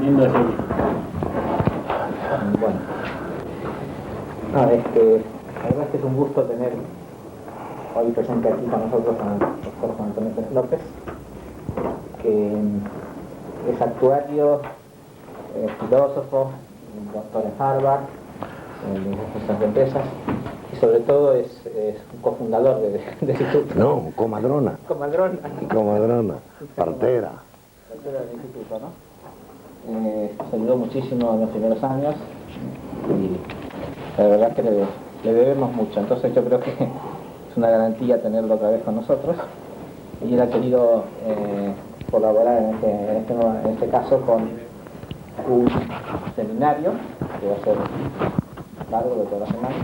Lindo de seguir. Bueno, la verdad es que es un gusto tener hoy presente aquí con nosotros al doctor Juan Antonio Pérez López, que es actuario, filósofo, doctor en Harvard, en gestión de empresas, y sobre todo es un cofundador del instituto. No, comadrona. Comadrona. Comadrona, partera. Partera del instituto, ¿no? Se ayudó muchísimo en los primeros años y la verdad es que le debemos mucho, entonces yo creo que es una garantía tenerlo otra vez con nosotros, y él ha querido colaborar en este caso con un seminario que va a ser largo de toda la semana,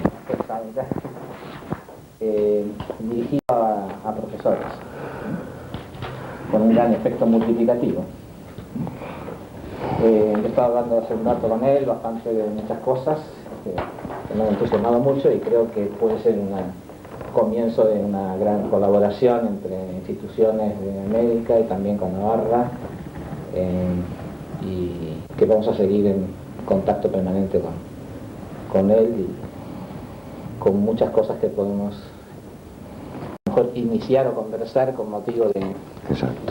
dirigido a profesores, con un gran efecto multiplicativo. He estado hablando hace un rato con él bastante de muchas cosas que me han entusiasmado mucho, y creo que puede ser un comienzo de una gran colaboración entre instituciones de América y también con Navarra, y que vamos a seguir en contacto permanente con él y con muchas cosas que podemos mejor iniciar o conversar con motivo de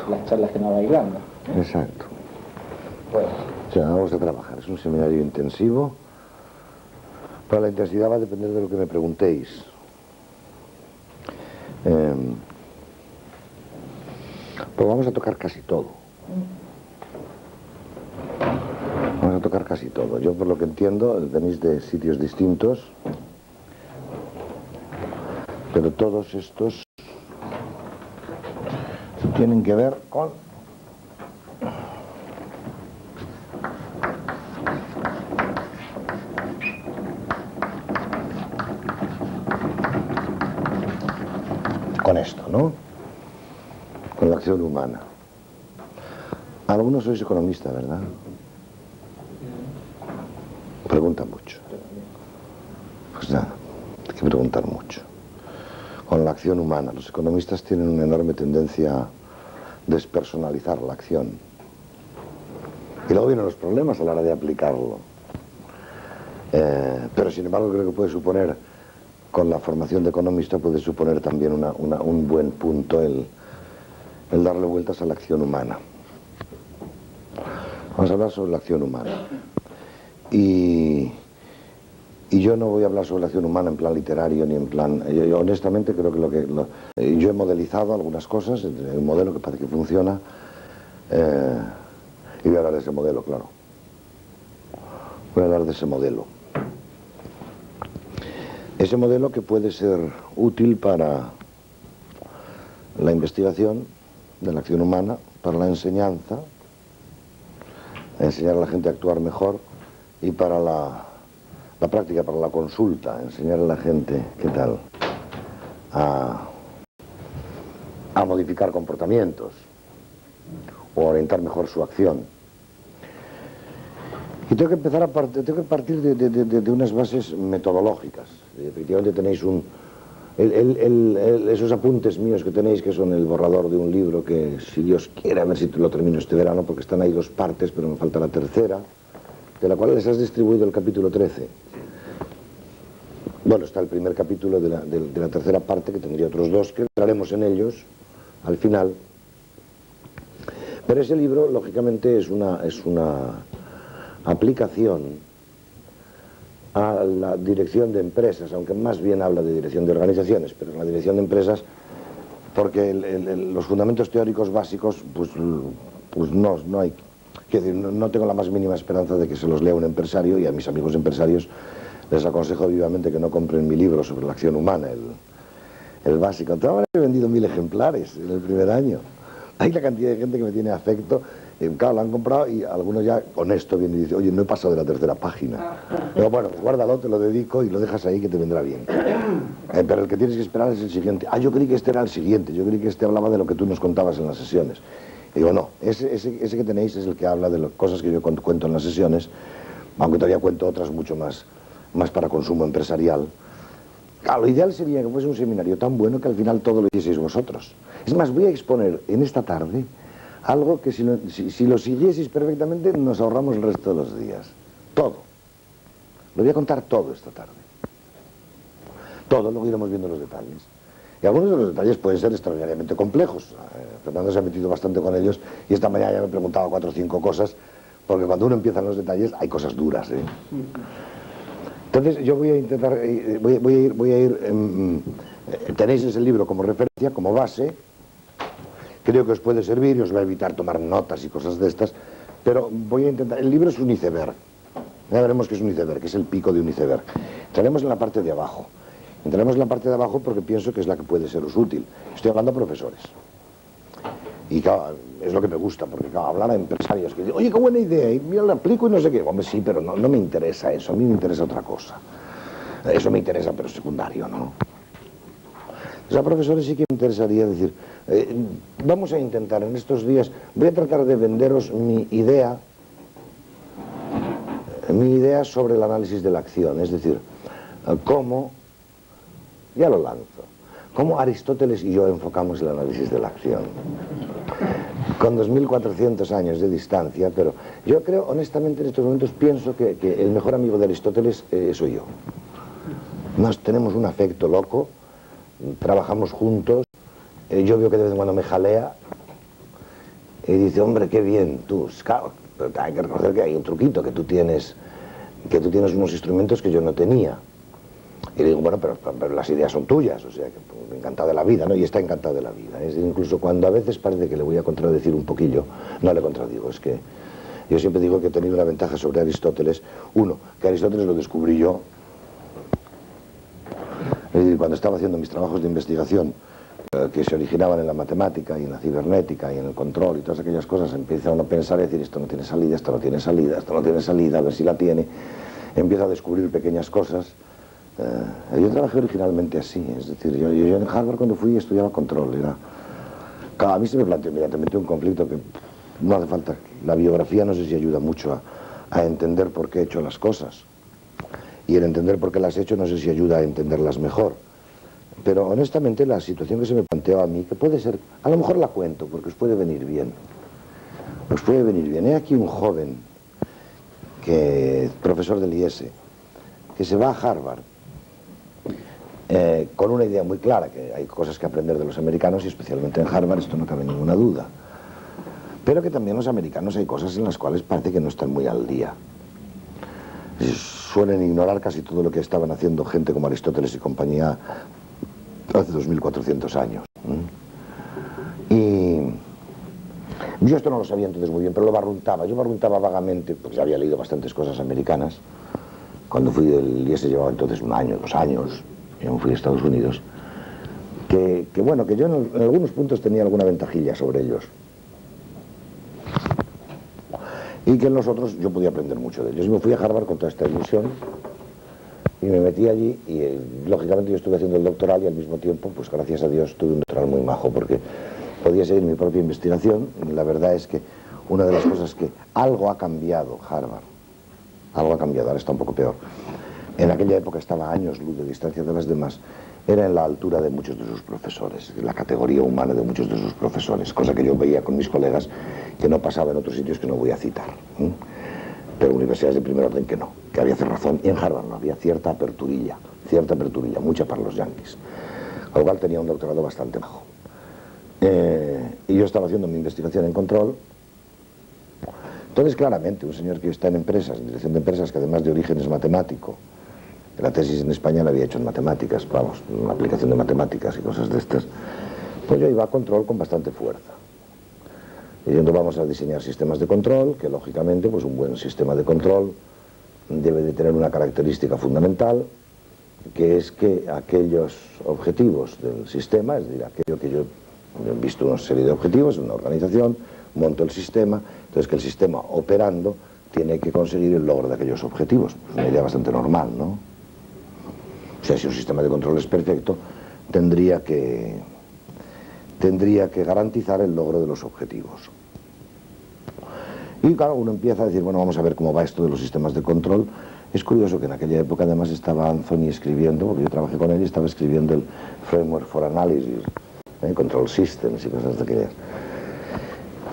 las charlas que nos va dando. Exacto. Bueno. O sea, vamos a trabajar. Es un seminario intensivo. Pero la intensidad va a depender de lo que me preguntéis. Pues vamos a tocar casi todo. Vamos a tocar casi todo. Yo, por lo que entiendo, venís de sitios distintos, pero todos estos tienen que ver con esto, ¿no? Con la acción humana. Algunos sois economistas, ¿verdad? Preguntan mucho. Pues nada, hay que preguntar mucho. Con la acción humana. Los economistas tienen una enorme tendencia a despersonalizar la acción. Y luego vienen los problemas a la hora de aplicarlo. Pero sin embargo creo que puede suponer, con la formación de economista, puede suponer también un buen punto el darle vueltas a la acción humana. Vamos a hablar sobre la acción humana. Y yo no voy a hablar sobre la acción humana en plan literario ni en plan... Yo honestamente creo que yo he modelizado algunas cosas, un modelo que parece que funciona, y voy a hablar de ese modelo, claro. Voy a hablar de ese modelo. Ese modelo que puede ser útil para la investigación de la acción humana, para la enseñanza, enseñar a la gente a actuar mejor, y para la práctica, para la consulta, enseñar a la gente, ¿qué tal?, a modificar comportamientos o orientar mejor su acción. Y tengo que partir de unas bases metodológicas. Efectivamente tenéis esos apuntes míos que tenéis, que son el borrador de un libro que, si Dios quiere, a ver si lo termino este verano, porque están ahí 2 partes, pero me falta la tercera, de la cual les has distribuido el capítulo 13. Bueno, está el primer capítulo de la tercera parte, que tendría otros 2, que entraremos en ellos al final. Pero ese libro, lógicamente, es una aplicación a la dirección de empresas, aunque más bien habla de dirección de organizaciones, pero la dirección de empresas, porque los fundamentos teóricos básicos, pues no hay, quiero decir, no tengo la más mínima esperanza de que se los lea un empresario, y a mis amigos empresarios les aconsejo vivamente que no compren mi libro sobre la acción humana, el básico. Todavía he vendido 1000 ejemplares en el primer año. Hay la cantidad de gente que me tiene afecto. Claro, lo han comprado y algunos ya con esto vienen y dicen: oye, no he pasado de la tercera página. Pero bueno, pues guárdalo, te lo dedico y lo dejas ahí, que te vendrá bien. Pero el que tienes que esperar es el siguiente. Yo creí que este era el siguiente, yo creí que este hablaba de lo que tú nos contabas en las sesiones. Y digo, no, ese que tenéis es el que habla de las cosas que yo cuento en las sesiones, aunque todavía cuento otras mucho más para consumo empresarial. Claro, lo ideal sería que fuese un seminario tan bueno que al final todo lo hicieseis vosotros. Es más, voy a exponer en esta tarde Algo que si lo siguieseis perfectamente nos ahorramos el resto de los días. Todo. Lo voy a contar todo esta tarde. Todo, luego iremos viendo los detalles. Y algunos de los detalles pueden ser extraordinariamente complejos. Fernando se ha metido bastante con ellos y esta mañana ya me preguntaba 4 o 5 cosas, porque cuando uno empieza en los detalles hay cosas duras, ¿eh? Entonces yo voy a intentar, tenéis ese libro como referencia, como base, creo que os puede servir y os va a evitar tomar notas y cosas de estas, pero voy a intentar, el libro es un iceberg, ya veremos que es un iceberg, que es el pico de un iceberg. Entraremos en la parte de abajo, porque pienso que es la que puede seros útil. Estoy hablando a profesores. Y claro, es lo que me gusta, porque claro, hablar a empresarios que dicen, oye, qué buena idea, y mira, la aplico y no sé qué. Hombre, sí, pero no me interesa eso, a mí me interesa otra cosa. Eso me interesa, pero secundario, ¿no? Entonces a profesores sí que me interesaría decir, vamos a intentar en estos días, voy a tratar de venderos mi idea sobre el análisis de la acción, es decir, cómo, ya lo lanzo, cómo Aristóteles y yo enfocamos el análisis de la acción. Con 2400 años de distancia, pero yo creo, honestamente, en estos momentos pienso que el mejor amigo de Aristóteles soy yo. Nos tenemos un afecto loco, trabajamos juntos, yo veo que de vez en cuando me jalea y dice, hombre, qué bien, tú, claro, pero hay que reconocer que hay un truquito, que tú tienes unos instrumentos que yo no tenía. Y le digo, bueno, pero las ideas son tuyas, o sea, que pues, encantado de la vida, ¿no? Y está encantado de la vida. Es incluso cuando a veces parece que le voy a contradecir un poquillo, no le contradigo, es que yo siempre digo que he tenido una ventaja sobre Aristóteles. Uno, que Aristóteles lo descubrí yo. Cuando estaba haciendo mis trabajos de investigación, que se originaban en la matemática y en la cibernética y en el control y todas aquellas cosas, empieza uno a pensar y decir, esto no tiene salida, esto no tiene salida, esto no tiene salida, a ver si la tiene. Empieza a descubrir pequeñas cosas. Yo trabajé originalmente así, es decir, yo en Harvard cuando fui estudiaba control, a mí se me planteó inmediatamente un conflicto que no hace falta, la biografía no sé si ayuda mucho a entender por qué he hecho las cosas, y el entender por qué las he hecho no sé si ayuda a entenderlas mejor, pero honestamente la situación que se me planteó a mí, que puede ser, a lo mejor la cuento porque os puede venir bien, he aquí un joven, profesor del IES, que se va a Harvard, con una idea muy clara, que hay cosas que aprender de los americanos y especialmente en Harvard, esto no cabe ninguna duda, pero que también los americanos hay cosas en las cuales parece que no están muy al día. Suelen ignorar casi todo lo que estaban haciendo gente como Aristóteles y compañía hace 2400 años. Y yo esto no lo sabía entonces muy bien, pero lo barruntaba. Yo barruntaba vagamente, porque ya había leído bastantes cosas americanas. Cuando fui del IES llevaba entonces 1 año, 2 años, yo me fui a Estados Unidos, que bueno, que yo en algunos puntos tenía alguna ventajilla sobre ellos. Y que en los otros yo podía aprender mucho de ellos. Y me fui a Harvard con toda esta ilusión y me metí allí y lógicamente yo estuve haciendo el doctoral y al mismo tiempo, pues gracias a Dios, tuve un doctoral muy majo porque podía seguir mi propia investigación. Y la verdad es que una de las cosas que algo ha cambiado Harvard, algo ha cambiado, ahora está un poco peor. En aquella época estaba a años luz de distancia de las demás, era en la altura de muchos de sus profesores, la categoría humana de muchos de sus profesores, cosa que yo veía con mis colegas que no pasaba en otros sitios que no voy a citar. Pero universidades de primer orden que no, que había razón, y en Harvard no, había cierta aperturilla, mucha para los yanquis, con lo cual tenía un doctorado bastante bajo. Y yo estaba haciendo mi investigación en control. Entonces, claramente, un señor que está en empresas, en dirección de empresas, que además de origen es matemático, la tesis en España la había hecho en matemáticas, vamos, una aplicación de matemáticas y cosas de estas, pues yo iba a control con bastante fuerza. Diciendo, vamos a diseñar sistemas de control, que lógicamente, pues un buen sistema de control debe de tener una característica fundamental, que es que aquellos objetivos del sistema, es decir, aquello que yo he visto una serie de objetivos en una organización, monto el sistema, entonces que el sistema operando tiene que conseguir el logro de aquellos objetivos. Es una idea bastante normal, ¿no? O sea, si un sistema de control es perfecto, tendría que garantizar el logro de los objetivos. Y claro, uno empieza a decir, bueno, vamos a ver cómo va esto de los sistemas de control. Es curioso que en aquella época además estaba Anthony escribiendo, porque yo trabajé con él y estaba escribiendo el Framework for Analysis, Control Systems y cosas de aquellas.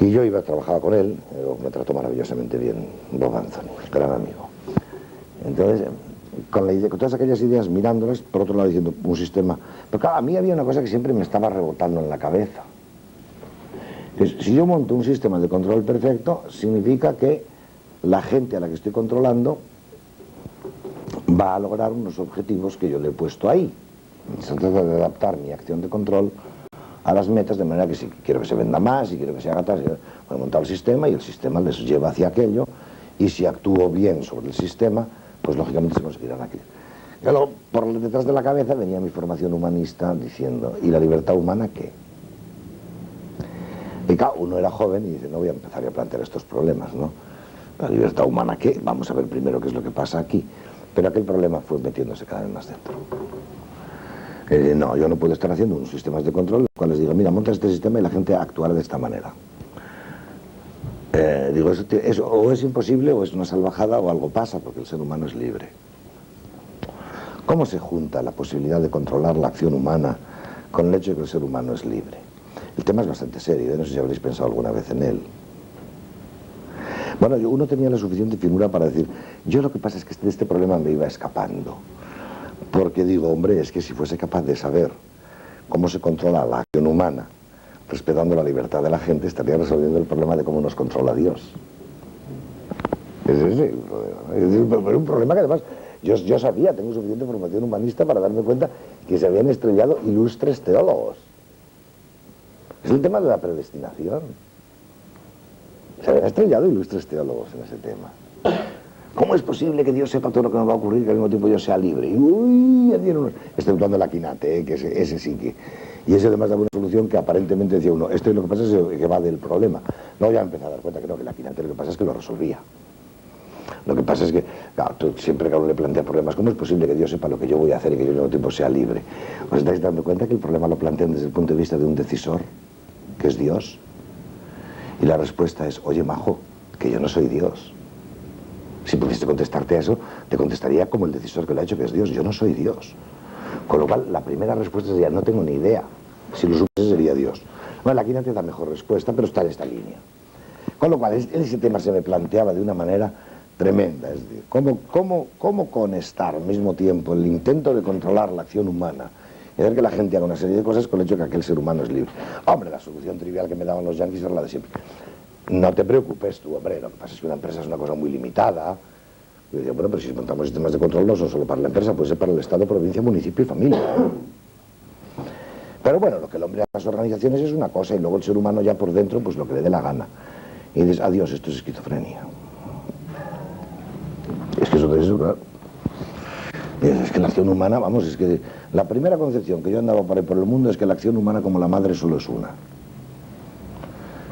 Y yo iba a trabajar con él, me trató maravillosamente bien Bob Anthony, gran amigo. Entonces, con todas aquellas ideas mirándolas, por otro lado diciendo un sistema... Pero claro, a mí había una cosa que siempre me estaba rebotando en la cabeza. Si yo monto un sistema de control perfecto, significa que la gente a la que estoy controlando va a lograr unos objetivos que yo le he puesto ahí. Se trata de adaptar mi acción de control a las metas, de manera que si quiero que se venda más, si quiero que se haga tal, voy a montar el sistema y el sistema les lleva hacia aquello, y si actúo bien sobre el sistema, pues lógicamente se conseguirán aquello. Y luego, por detrás de la cabeza venía mi formación humanista diciendo, ¿y la libertad humana qué? Y claro, uno era joven y dice, no voy a empezar a plantear estos problemas, ¿no? ¿La libertad humana qué? Vamos a ver primero qué es lo que pasa aquí. Pero aquel problema fue metiéndose cada vez más dentro. No, yo no puedo estar haciendo unos sistemas de control en los cuales digo, mira, monta este sistema y la gente actuará de esta manera. Digo, eso o es imposible o es una salvajada o algo pasa, porque el ser humano es libre. ¿Cómo se junta la posibilidad de controlar la acción humana con el hecho de que el ser humano es libre? El tema es bastante serio, no sé si habréis pensado alguna vez en él. Bueno, uno tenía la suficiente finura para decir, yo lo que pasa es que de este problema me iba escapando. Porque digo, hombre, es que si fuese capaz de saber cómo se controla la acción humana, respetando la libertad de la gente, estaría resolviendo el problema de cómo nos controla Dios. Es un problema que además yo sabía, tengo suficiente formación humanista para darme cuenta que se habían estrellado ilustres teólogos. Es el tema de la predestinación. Se habían estrellado ilustres teólogos en ese tema. ¿Cómo es posible que Dios sepa todo lo que nos va a ocurrir y que al mismo tiempo yo sea libre? Y uy, exceptuando el Aquinate, que ese sí que... Y ese además daba una solución que aparentemente decía uno, esto es lo que pasa es que va del problema. No, ya empecé a dar cuenta que no, que el Aquinate lo que pasa es que lo resolvía. Lo que pasa es que, claro, tú siempre que uno le plantea problemas, ¿cómo es posible que Dios sepa lo que yo voy a hacer y que yo al mismo tiempo sea libre? ¿Os estáis dando cuenta que el problema lo plantean desde el punto de vista de un decisor, que es Dios? Y la respuesta es, oye, majo, que yo no soy Dios. Si pudiese contestarte a eso, te contestaría como el decisor que lo ha hecho, que es Dios. Yo no soy Dios. Con lo cual, la primera respuesta sería, no tengo ni idea. Si lo supiese sería Dios. Bueno, aquí no te da mejor respuesta, pero está en esta línea. Con lo cual, ese tema se me planteaba de una manera tremenda. Es decir, ¿cómo conectar al mismo tiempo el intento de controlar la acción humana y hacer que la gente haga una serie de cosas con el hecho de que aquel ser humano es libre? Hombre, la solución trivial que me daban los yanquis era la de siempre. No te preocupes tú, hombre, lo que pasa es que una empresa es una cosa muy limitada. Yo decía, bueno, pero si montamos sistemas de control no son solo para la empresa, puede ser para el Estado, provincia, municipio y familia. Pero bueno, lo que el hombre hace a las organizaciones es una cosa y luego el ser humano ya por dentro, pues lo que le dé la gana. Y dices, adiós, esto es esquizofrenia. Es que eso es eso, claro. Es que la acción humana, vamos, es que la primera concepción que yo andaba por el mundo es que la acción humana como la madre solo es una.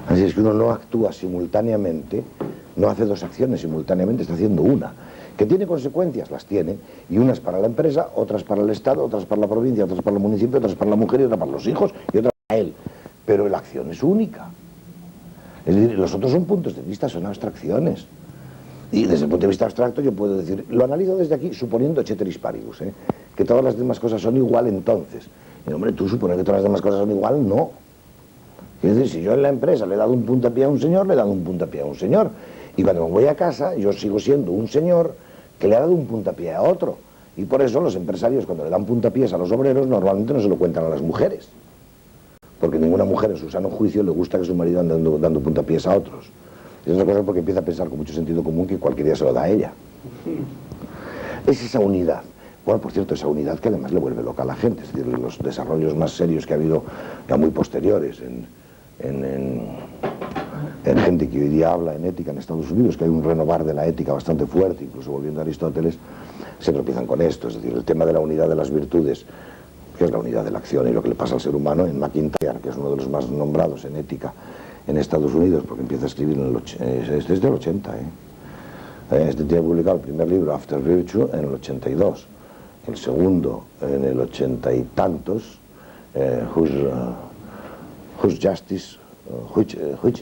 Así es que uno no actúa simultáneamente, no hace dos acciones simultáneamente, está haciendo una. ¿Que tiene consecuencias? Las tiene. Y unas para la empresa, otras para el Estado, otras para la provincia, otras para el municipio, otras para la mujer y otras para los hijos y otras para él. Pero la acción es única. Es decir, los otros son puntos de vista, son abstracciones. Y desde el punto de vista abstracto yo puedo decir, lo analizo desde aquí suponiendo ceteris paribus, que todas las demás cosas son igual entonces. Y hombre, tú supones que todas las demás cosas son igual, no. Es decir, si yo en la empresa le he dado un puntapié a un señor, le he dado un puntapié a un señor. Y cuando me voy a casa, yo sigo siendo un señor que le ha dado un puntapié a otro. Y por eso los empresarios, cuando le dan puntapiés a los obreros, normalmente no se lo cuentan a las mujeres. Porque ninguna mujer en su sano juicio le gusta que su marido ande dando puntapiés a otros. Y es otra cosa porque empieza a pensar con mucho sentido común que cualquier día se lo da a ella. Es esa unidad. Bueno, por cierto, esa unidad que además le vuelve loca a la gente. Es decir, los desarrollos más serios que ha habido ya muy posteriores en gente que hoy día habla en ética en Estados Unidos, que hay un renovar de la ética bastante fuerte, incluso volviendo a Aristóteles, se tropiezan con esto. Es decir, el tema de la unidad de las virtudes, que es la unidad de la acción y lo que le pasa al ser humano, en McIntyre, que es uno de los más nombrados en ética en Estados Unidos, porque empieza a escribir en es desde el 80, Este tiene publicado el primer libro, After Virtue, en el 82, el segundo en el 80 y tantos, Whose Justice, Which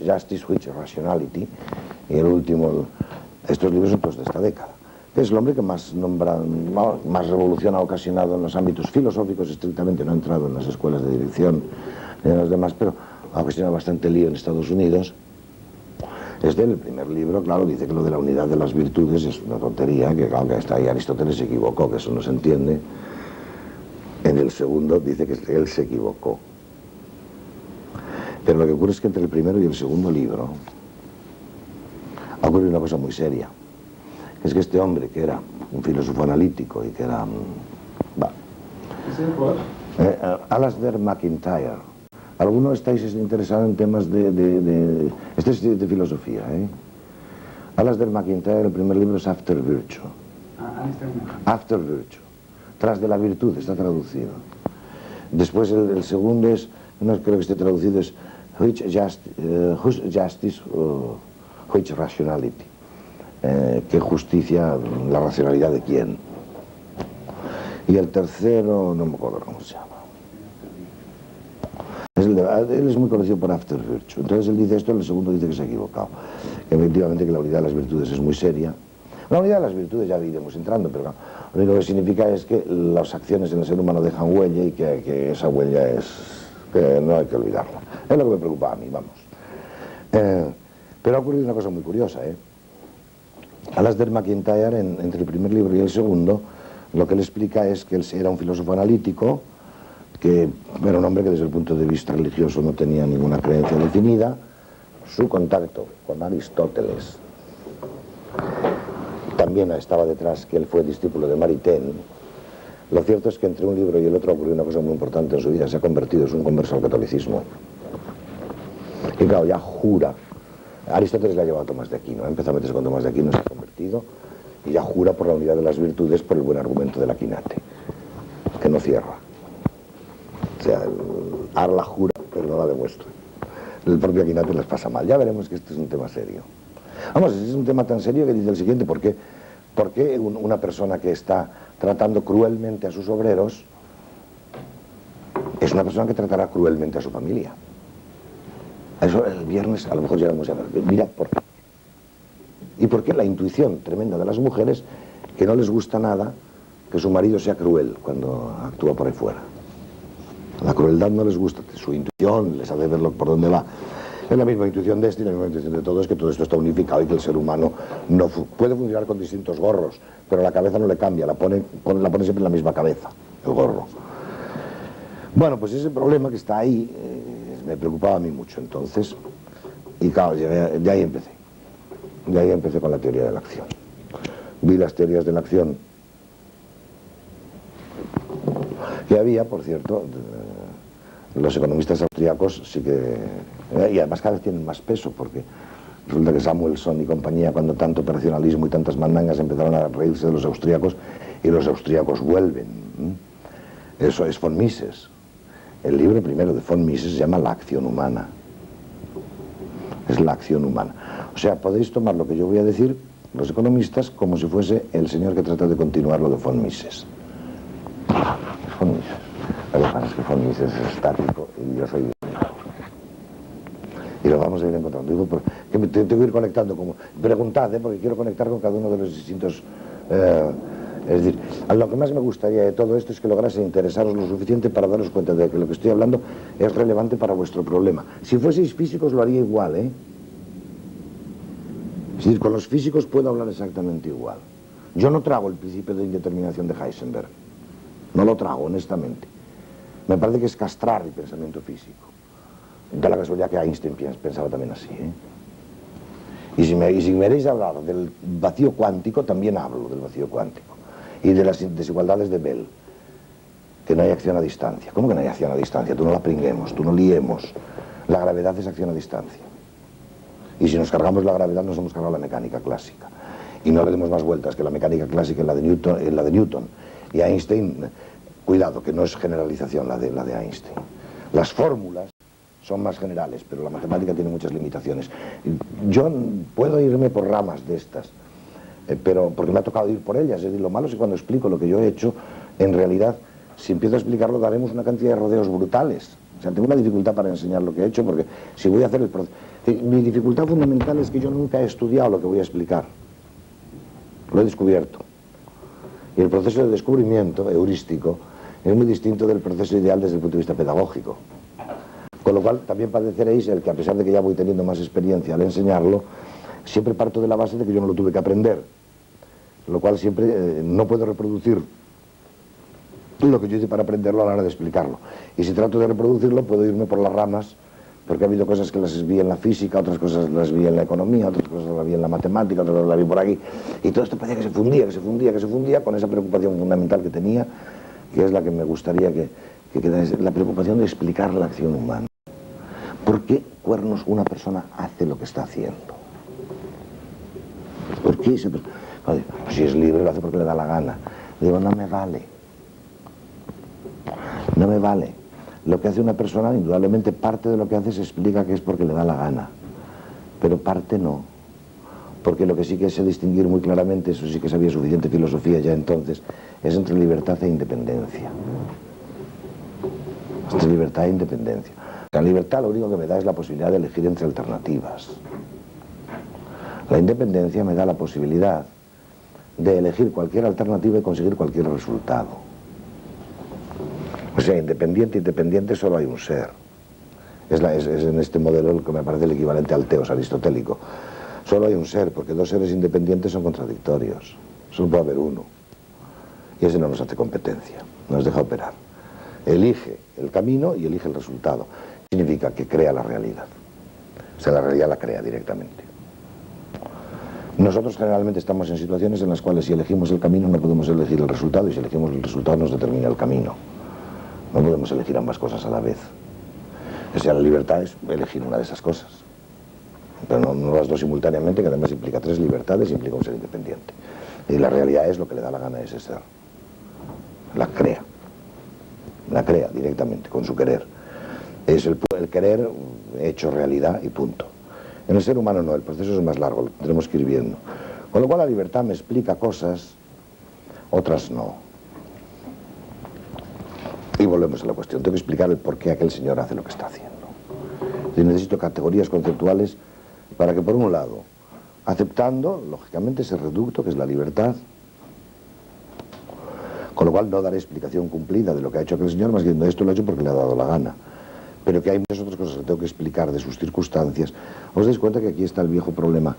Justice, Which Rationality, y el último, estos libros son todos de esta década. Es el hombre que más revolución ha ocasionado en los ámbitos filosóficos, estrictamente, no ha entrado en las escuelas de dirección ni en los demás, pero ha ocasionado bastante lío en Estados Unidos, El primer libro, claro, dice que lo de la unidad de las virtudes es una tontería, que claro que hasta ahí Aristóteles se equivocó, que eso no se entiende. En el segundo dice que él se equivocó. Pero lo que ocurre es que entre el primero y el segundo libro ha ocurrido una cosa muy seria. Es que este hombre, que era un filósofo analítico y que era... Alasdair MacIntyre. ¿Alguno estáis interesados en temas Este es de filosofía, ¿eh? Alasdair MacIntyre, el primer libro es After Virtue. After Virtue. Tras de la virtud, está traducido. Después el segundo es, no creo que esté traducido, es Which Justice o Which Rationality. ¿Qué justicia, la racionalidad de quién? Y el tercero, no me acuerdo cómo se llama. Él es muy conocido por After Virtue. Entonces él dice esto, el segundo dice que se ha equivocado. Que efectivamente que la unidad de las virtudes es muy seria. La unidad de las virtudes ya iremos entrando, pero no, lo único que significa es que las acciones en el ser humano dejan huella y que esa huella que no hay que olvidarla. Es lo que me preocupa a mí, vamos. Pero ha ocurrido una cosa muy curiosa, Alasdair MacIntyre, entre el primer libro y el segundo, lo que él explica es que él era un filósofo analítico, que era un hombre que desde el punto de vista religioso no tenía ninguna creencia definida. Su contacto con Aristóteles también estaba detrás, que él fue discípulo de Maritain. Lo cierto es que entre un libro y el otro ocurrió una cosa muy importante en su vida. Se ha convertido, es un converso al catolicismo. Y claro, ya jura. Aristóteles le ha llevado a Tomás de Aquino, empezó a meterse con Tomás de Aquino, se ha convertido y ya jura por la unidad de las virtudes por el buen argumento del Aquinate, que no cierra. O sea, ahora la jura, pero no la demuestra. El propio Aquinate les pasa mal. Ya veremos que este es un tema serio. Vamos, es un tema tan serio que dice el siguiente: ¿por qué una persona que está tratando cruelmente a sus obreros es una persona que tratará cruelmente a su familia? Eso el viernes a lo mejor llegamos a ver. Mirad por qué. ¿Y por qué la intuición tremenda de las mujeres, que no les gusta nada que su marido sea cruel cuando actúa por ahí fuera? La crueldad no les gusta, su intuición les hace verlo por dónde va. Es la misma intuición de este y la misma intuición de todo, es que todo esto está unificado y que el ser humano no puede funcionar con distintos gorros, pero la cabeza no le cambia, la pone siempre en la misma cabeza, el gorro. Bueno, pues ese problema que está ahí me preocupaba a mí mucho entonces, y claro, de ahí empecé. De ahí empecé con la teoría de la acción. Vi las teorías de la acción que había, por cierto. Los economistas austríacos sí que... y además cada vez tienen más peso, porque resulta que Samuelson y compañía, cuando tanto operacionalismo y tantas mandangas, empezaron a reírse de los austríacos, y los austríacos vuelven. Eso es von Mises. El libro primero de von Mises se llama La acción humana. Es la acción humana. O sea, podéis tomar lo que yo voy a decir, los economistas, como si fuese el señor que trata de continuar lo de von Mises. Von Mises. Lo que pasa es que von Mises es estático y yo soy... Y lo vamos a ir encontrando. Digo, que tengo que ir conectando, como... Preguntad, porque quiero conectar con cada uno de los distintos... es decir, lo que más me gustaría de todo esto es que lograse interesaros lo suficiente para daros cuenta de que lo que estoy hablando es relevante para vuestro problema. Si fueseis físicos lo haría igual, Es decir, con los físicos puedo hablar exactamente igual. Yo no trago el principio de indeterminación de Heisenberg. No lo trago, honestamente. Me parece que es castrar el pensamiento físico. Da la casualidad que Einstein pensaba también así, Y si me queréis hablar del vacío cuántico, también hablo del vacío cuántico. Y de las desigualdades de Bell. Que no hay acción a distancia. ¿Cómo que no hay acción a distancia? Tú no la pringuemos, tú no liemos. La gravedad es acción a distancia. Y si nos cargamos la gravedad, nos hemos cargado la mecánica clásica. Y no le demos más vueltas que la mecánica clásica en la de Newton. Y Einstein, cuidado, que no es generalización la de Einstein. Las fórmulas son más generales, pero la matemática tiene muchas limitaciones. Yo puedo irme por ramas de estas, pero porque me ha tocado ir por ellas. Es decir, lo malo es que cuando explico lo que yo he hecho, en realidad, si empiezo a explicarlo, daremos una cantidad de rodeos brutales. O sea, tengo una dificultad para enseñar lo que he hecho, porque si voy a hacer el proceso... Mi dificultad fundamental es que yo nunca he estudiado lo que voy a explicar. Lo he descubierto. Y el proceso de descubrimiento heurístico es muy distinto del proceso ideal desde el punto de vista pedagógico. Con lo cual también padeceréis el que, a pesar de que ya voy teniendo más experiencia al enseñarlo, siempre parto de la base de que yo no lo tuve que aprender, lo cual siempre no puedo reproducir lo que yo hice para aprenderlo a la hora de explicarlo. Y si trato de reproducirlo, puedo irme por las ramas, porque ha habido cosas que las vi en la física, otras cosas las vi en la economía, otras cosas las vi en la matemática, otras las vi por aquí. Y todo esto parecía que se fundía, que se fundía, que se fundía, con esa preocupación fundamental que tenía, que es la que me gustaría que quedase, la preocupación de explicar la acción humana. ¿Por qué cuernos una persona hace lo que está haciendo? ¿Por qué esa persona? Pues si es libre, lo hace porque le da la gana. Digo, no me vale. No me vale. Lo que hace una persona, indudablemente parte de lo que hace se explica que es porque le da la gana, pero parte no, porque lo que sí que sé distinguir muy claramente, eso sí que sabía suficiente filosofía ya entonces, es entre libertad e independencia. Entre libertad e independencia. La libertad lo único que me da es la posibilidad de elegir entre alternativas. La independencia me da la posibilidad de elegir cualquier alternativa y conseguir cualquier resultado. O sea, independiente solo hay un ser. Es en este modelo lo que me parece el equivalente al teos aristotélico. Solo hay un ser, porque dos seres independientes son contradictorios. Solo puede haber uno. Y ese no nos hace competencia, nos deja operar. Elige el camino y elige el resultado. Significa que crea la realidad. O sea, la realidad la crea directamente. Nosotros generalmente estamos en situaciones en las cuales si elegimos el camino no podemos elegir el resultado, y si elegimos el resultado nos determina el camino. No podemos elegir ambas cosas a la vez. O sea, la libertad es elegir una de esas cosas. Pero no las dos simultáneamente, que además implica tres libertades, implica un ser independiente. Y la realidad es lo que le da la gana a ese ser. La crea. La crea directamente, con su querer. Es el querer hecho realidad y punto. En el ser humano no, el proceso es más largo, lo tendremos que ir viendo. Con lo cual la libertad me explica cosas, otras no. Y volvemos a la cuestión, tengo que explicar el por qué aquel señor hace lo que está haciendo. Y necesito categorías conceptuales para que, por un lado, aceptando, lógicamente, ese reducto que es la libertad, con lo cual no daré explicación cumplida de lo que ha hecho aquel señor, más que esto lo ha hecho porque le ha dado la gana. Pero que hay muchas otras cosas que tengo que explicar de sus circunstancias. Os dais cuenta que aquí está el viejo problema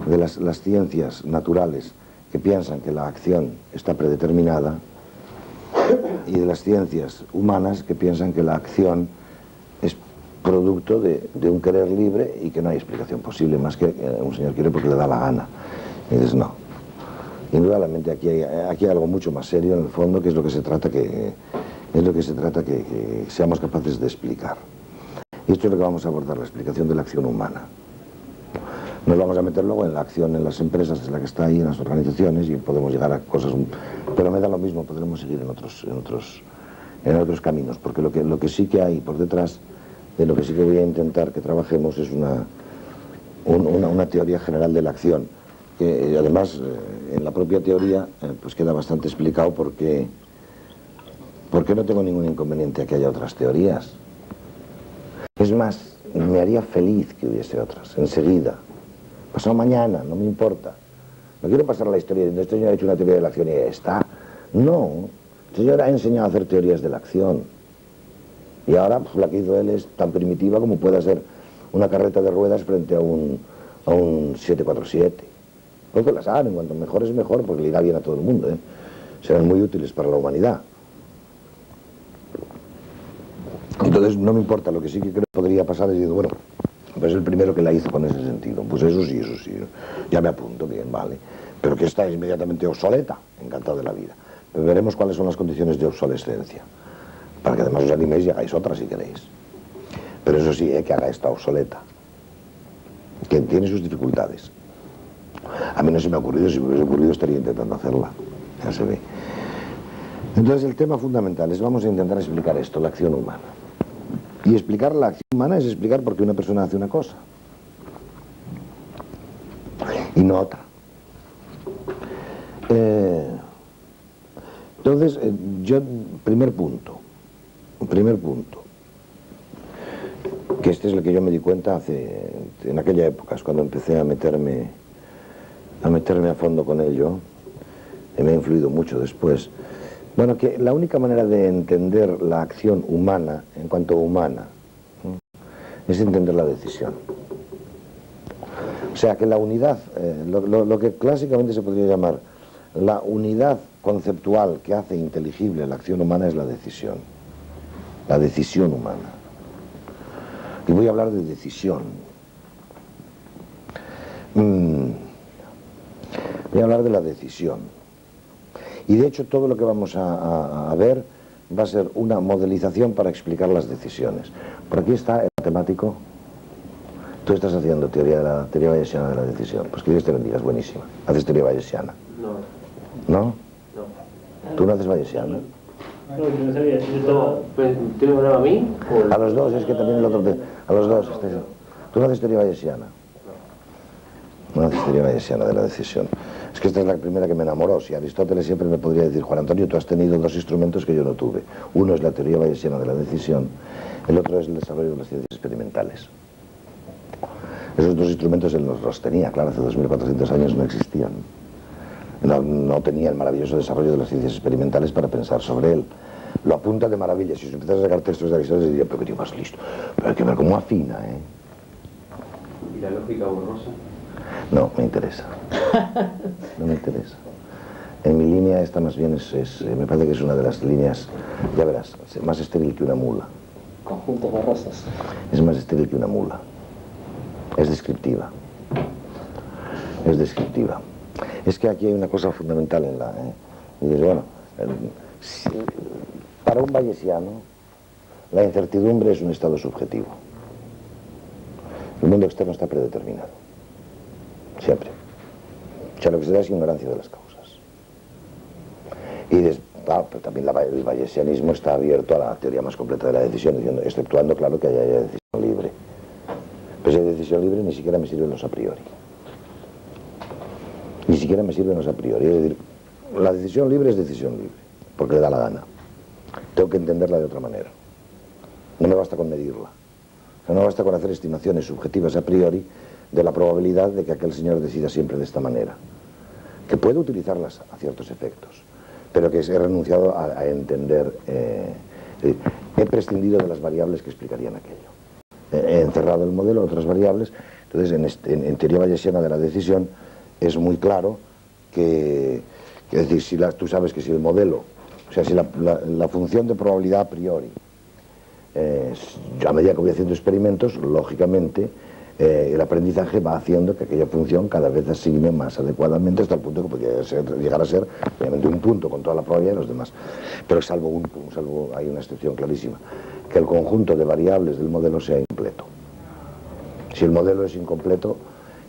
de las ciencias naturales que piensan que la acción está predeterminada, y de las ciencias humanas que piensan que la acción es producto de un querer libre y que no hay explicación posible, más que un señor quiere porque le da la gana. Y dices, no. Indudablemente aquí hay algo mucho más serio en el fondo, que es lo que se trata que seamos capaces de explicar. Y esto es lo que vamos a abordar, la explicación de la acción humana. Nos vamos a meter luego en la acción en las empresas, es la que está ahí, en las organizaciones, y podemos llegar a cosas, pero me da lo mismo, podremos seguir en otros caminos, porque lo que sí que hay por detrás de lo que sí que voy a intentar que trabajemos es una teoría general de la acción, que además en la propia teoría pues queda bastante explicado porque no tengo ningún inconveniente a que haya otras teorías. Es más, me haría feliz que hubiese otras, enseguida. Pasado mañana, no me importa. No quiero pasar la historia diciendo, este señor ha hecho una teoría de la acción y ya está. No, el señor ha enseñado a hacer teorías de la acción. Y ahora pues, la que hizo él es tan primitiva como pueda ser una carreta de ruedas frente a un 747. Porque las hagan, en cuanto mejor es mejor, porque le irá bien a todo el mundo. Serán muy útiles para la humanidad. Entonces no me importa, lo que sí que creo que podría pasar es decir, bueno, pues el primero que la hizo con ese sentido, pues eso sí, ya me apunto, bien, vale, pero que está inmediatamente obsoleta, encantado de la vida. Pero veremos cuáles son las condiciones de obsolescencia, para que además os animéis y hagáis otra si queréis. Pero eso sí, que haga esta obsoleta, que tiene sus dificultades. A mí no se me ha ocurrido, si me hubiese ocurrido estaría intentando hacerla, ya se ve. Entonces el tema fundamental es, vamos a intentar explicar esto, la acción humana. Y explicar la acción humana es explicar por qué una persona hace una cosa y no otra. Entonces, primer punto, que este es el que yo me di cuenta en aquella época, es cuando empecé a meterme a fondo con ello, y me ha influido mucho después. Bueno, que la única manera de entender la acción humana, en cuanto humana, es entender la decisión. O sea que la unidad, lo que clásicamente se podría llamar la unidad conceptual que hace inteligible la acción humana es la decisión humana. Y voy a hablar de decisión. Voy a hablar de la decisión. Y de hecho todo lo que vamos a ver va a ser una modelización para explicar las decisiones. Por aquí está el matemático. Tú estás haciendo teoría bayesiana de la decisión. Pues que Dios te bendiga, es buenísima. ¿Haces teoría bayesiana? No. ¿No? No. ¿Tú no haces bayesiana? No, yo no sabía. ¿Tú me hablabas a mí? A los dos, es que también el otro... A los dos. ¿Tú no haces teoría bayesiana? No haces teoría bayesiana de la decisión. Es que esta es la primera que me enamoró. Si Aristóteles siempre me podría decir, Juan Antonio, tú has tenido dos instrumentos que yo no tuve. Uno es la teoría bayesiana de la decisión, el otro es el desarrollo de las ciencias experimentales. Esos dos instrumentos él los tenía, claro, hace 2400 años no existían. No tenía el maravilloso desarrollo de las ciencias experimentales para pensar sobre él. Lo apunta de maravilla. Si os empiezas a sacar textos de Aristóteles, diría, pero qué tío más listo. Pero hay que ver cómo afina, ¿eh? ¿Y la lógica borrosa? No, me interesa. No me interesa. En mi línea esta más bien me parece que es una de las líneas, ya verás, más estéril que una mula. Conjuntos borrosos. Es más estéril que una mula. Es descriptiva. Es descriptiva. Es que aquí hay una cosa fundamental en la... Y dices, bueno, para un bayesiano, la incertidumbre es un estado subjetivo. El mundo externo está predeterminado. Siempre. O sea, lo que se da es ignorancia de las causas. Y pero también el bayesianismo está abierto a la teoría más completa de la decisión, diciendo, exceptuando, claro, que haya decisión libre. Pero si hay decisión libre, ni siquiera me sirven los a priori. Ni siquiera me sirven los a priori. Es decir, la decisión libre es decisión libre, porque le da la gana. Tengo que entenderla de otra manera. No me basta con medirla. No me basta con hacer estimaciones subjetivas a priori de la probabilidad de que aquel señor decida siempre de esta manera. Que puedo utilizarlas a ciertos efectos, pero que he renunciado a entender. He prescindido de las variables que explicarían aquello. He encerrado el modelo, otras variables. Entonces, en teoría bayesiana de la decisión, es muy claro que es decir, tú sabes que si el modelo, o sea, si la función de probabilidad a priori, a medida que voy haciendo experimentos, lógicamente, el aprendizaje va haciendo que aquella función cada vez asigne más adecuadamente hasta el punto que podría llegar a ser, obviamente, un punto con toda la probabilidad de los demás. Pero salvo hay una excepción clarísima, que el conjunto de variables del modelo sea incompleto. Si el modelo es incompleto,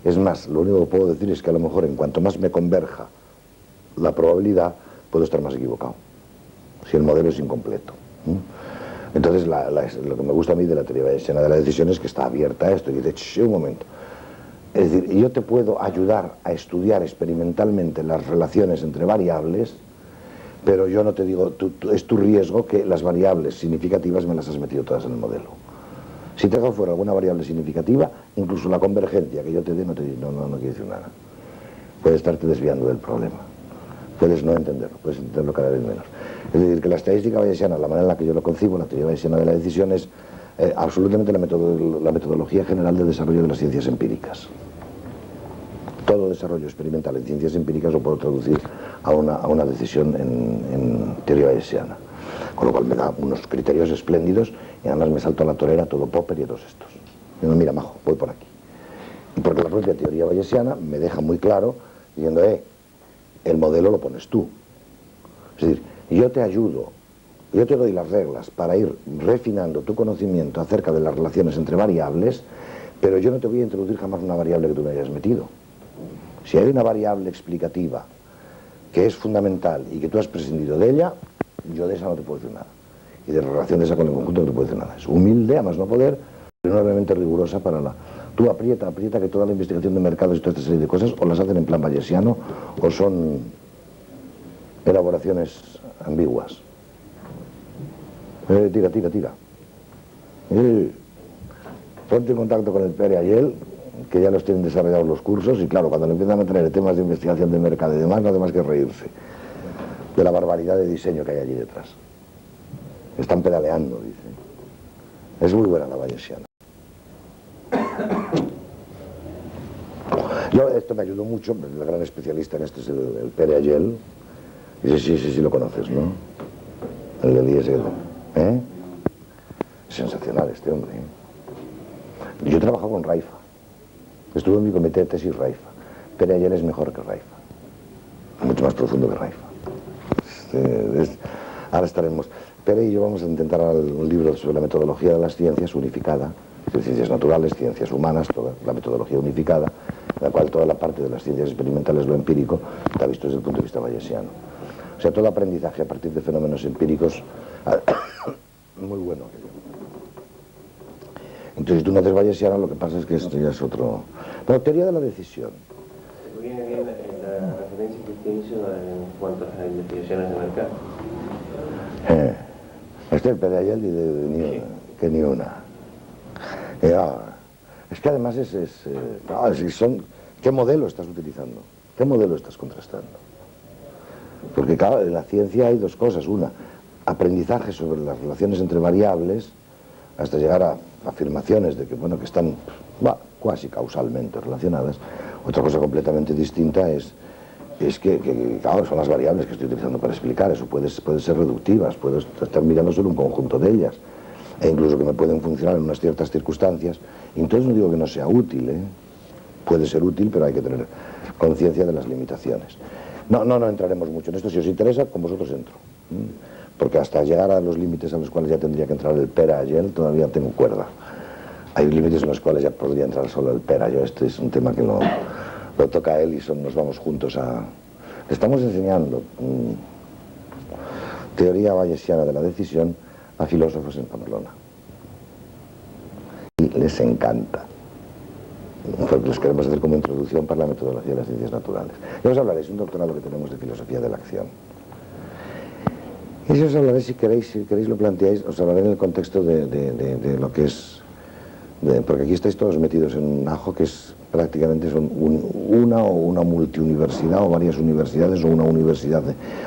es más, lo único que puedo decir es que a lo mejor en cuanto más me converja la probabilidad, puedo estar más equivocado, si el modelo es incompleto. Entonces, lo que me gusta a mí de la teoría bayesiana de la decisión es que está abierta a esto, y dice, un momento. Es decir, yo te puedo ayudar a estudiar experimentalmente las relaciones entre variables, pero yo no te digo, es tu riesgo que las variables significativas me las has metido todas en el modelo. Si te dejo fuera alguna variable significativa, incluso la convergencia que yo te dé no quiere decir nada. Puedes estarte desviando del problema. Puedes no entenderlo, puedes entenderlo cada vez menos. Es decir, que la estadística bayesiana, la manera en la que yo lo concibo, la teoría bayesiana de la decisión, es absolutamente la metodología general de desarrollo de las ciencias empíricas. Todo desarrollo experimental en ciencias empíricas lo puedo traducir a una decisión en teoría bayesiana. Con lo cual me da unos criterios espléndidos y además me salto a la torera todo Popper y a todos estos. Y digo, mira, majo, voy por aquí. Y porque la propia teoría bayesiana me deja muy claro diciendo, el modelo lo pones tú. Es decir, yo te ayudo, yo te doy las reglas para ir refinando tu conocimiento acerca de las relaciones entre variables, pero yo no te voy a introducir jamás una variable que tú me hayas metido. Si hay una variable explicativa que es fundamental y que tú has prescindido de ella, yo de esa no te puedo decir nada. Y de relación de esa con el conjunto no te puedo decir nada. Es humilde, a más no poder, pero enormemente rigurosa para la... Tú aprieta que toda la investigación de mercados y toda esta serie de cosas o las hacen en plan bayesiano o son elaboraciones ambiguas. Tira. Ponte en contacto con el Pere Ayel, que ya los tienen desarrollados los cursos, y claro, cuando le empiezan a traer temas de investigación de mercado y demás, no hace más que reírse de la barbaridad de diseño que hay allí detrás. Están pedaleando, dice. Es muy buena la bayesiana. Esto me ayudó mucho, el gran especialista en esto es el Pere Ayel. Dice, sí, lo conoces, ¿no? El del ISL. ¿Eh? Sensacional este hombre. Yo he trabajado con Raifa. Estuve en mi comité de tesis Raifa. Pere Ayel es mejor que Raifa. Mucho más profundo que Raifa. Ahora estaremos. Pere y yo vamos a intentar un libro sobre la metodología de las ciencias unificada. Ciencias naturales, ciencias humanas, toda la metodología unificada, en la cual toda la parte de las ciencias experimentales, lo empírico, está visto desde el punto de vista bayesiano. O sea, todo aprendizaje a partir de fenómenos empíricos, muy bueno. Entonces, si tú no haces bayesiano, lo que pasa es que esto ya es otro... Pero teoría de la decisión. Viene bien la referencia que usted hizo en cuanto a las investigaciones de mercado. El Pere Ayel que ni una. Es que además ¿qué modelo estás utilizando? ¿Qué modelo estás contrastando? Porque claro, en la ciencia hay dos cosas. Una, aprendizaje sobre las relaciones entre variables, hasta llegar a afirmaciones de que, bueno, que están cuasi causalmente relacionadas. Otra cosa completamente distinta es que claro, son las variables que estoy utilizando para explicar. Eso pueden ser reductivas, puedo estar mirando solo un conjunto de ellas. E incluso que me pueden funcionar en unas ciertas circunstancias. Y entonces no digo que no sea útil, puede ser útil, pero hay que tener conciencia de las limitaciones. No entraremos mucho en esto. Si os interesa, con vosotros entro. Porque hasta llegar a los límites a los cuales ya tendría que entrar el Pere Ayel, todavía tengo cuerda. Hay límites en los cuales ya podría entrar solo el Pere Ayel. Este es un tema que lo toca él y nos vamos juntos a... Estamos enseñando teoría bayesiana de la decisión a filósofos en Pamplona. Y les encanta. Porque les queremos hacer como introducción para la metodología de las ciencias naturales. Y os hablaré, es un doctorado que tenemos de filosofía de la acción. Y si os hablaré, si queréis lo planteáis, os hablaré en el contexto de lo que es... porque aquí estáis todos metidos en un ajo que es prácticamente son una o una multiuniversidad o varias universidades o una universidad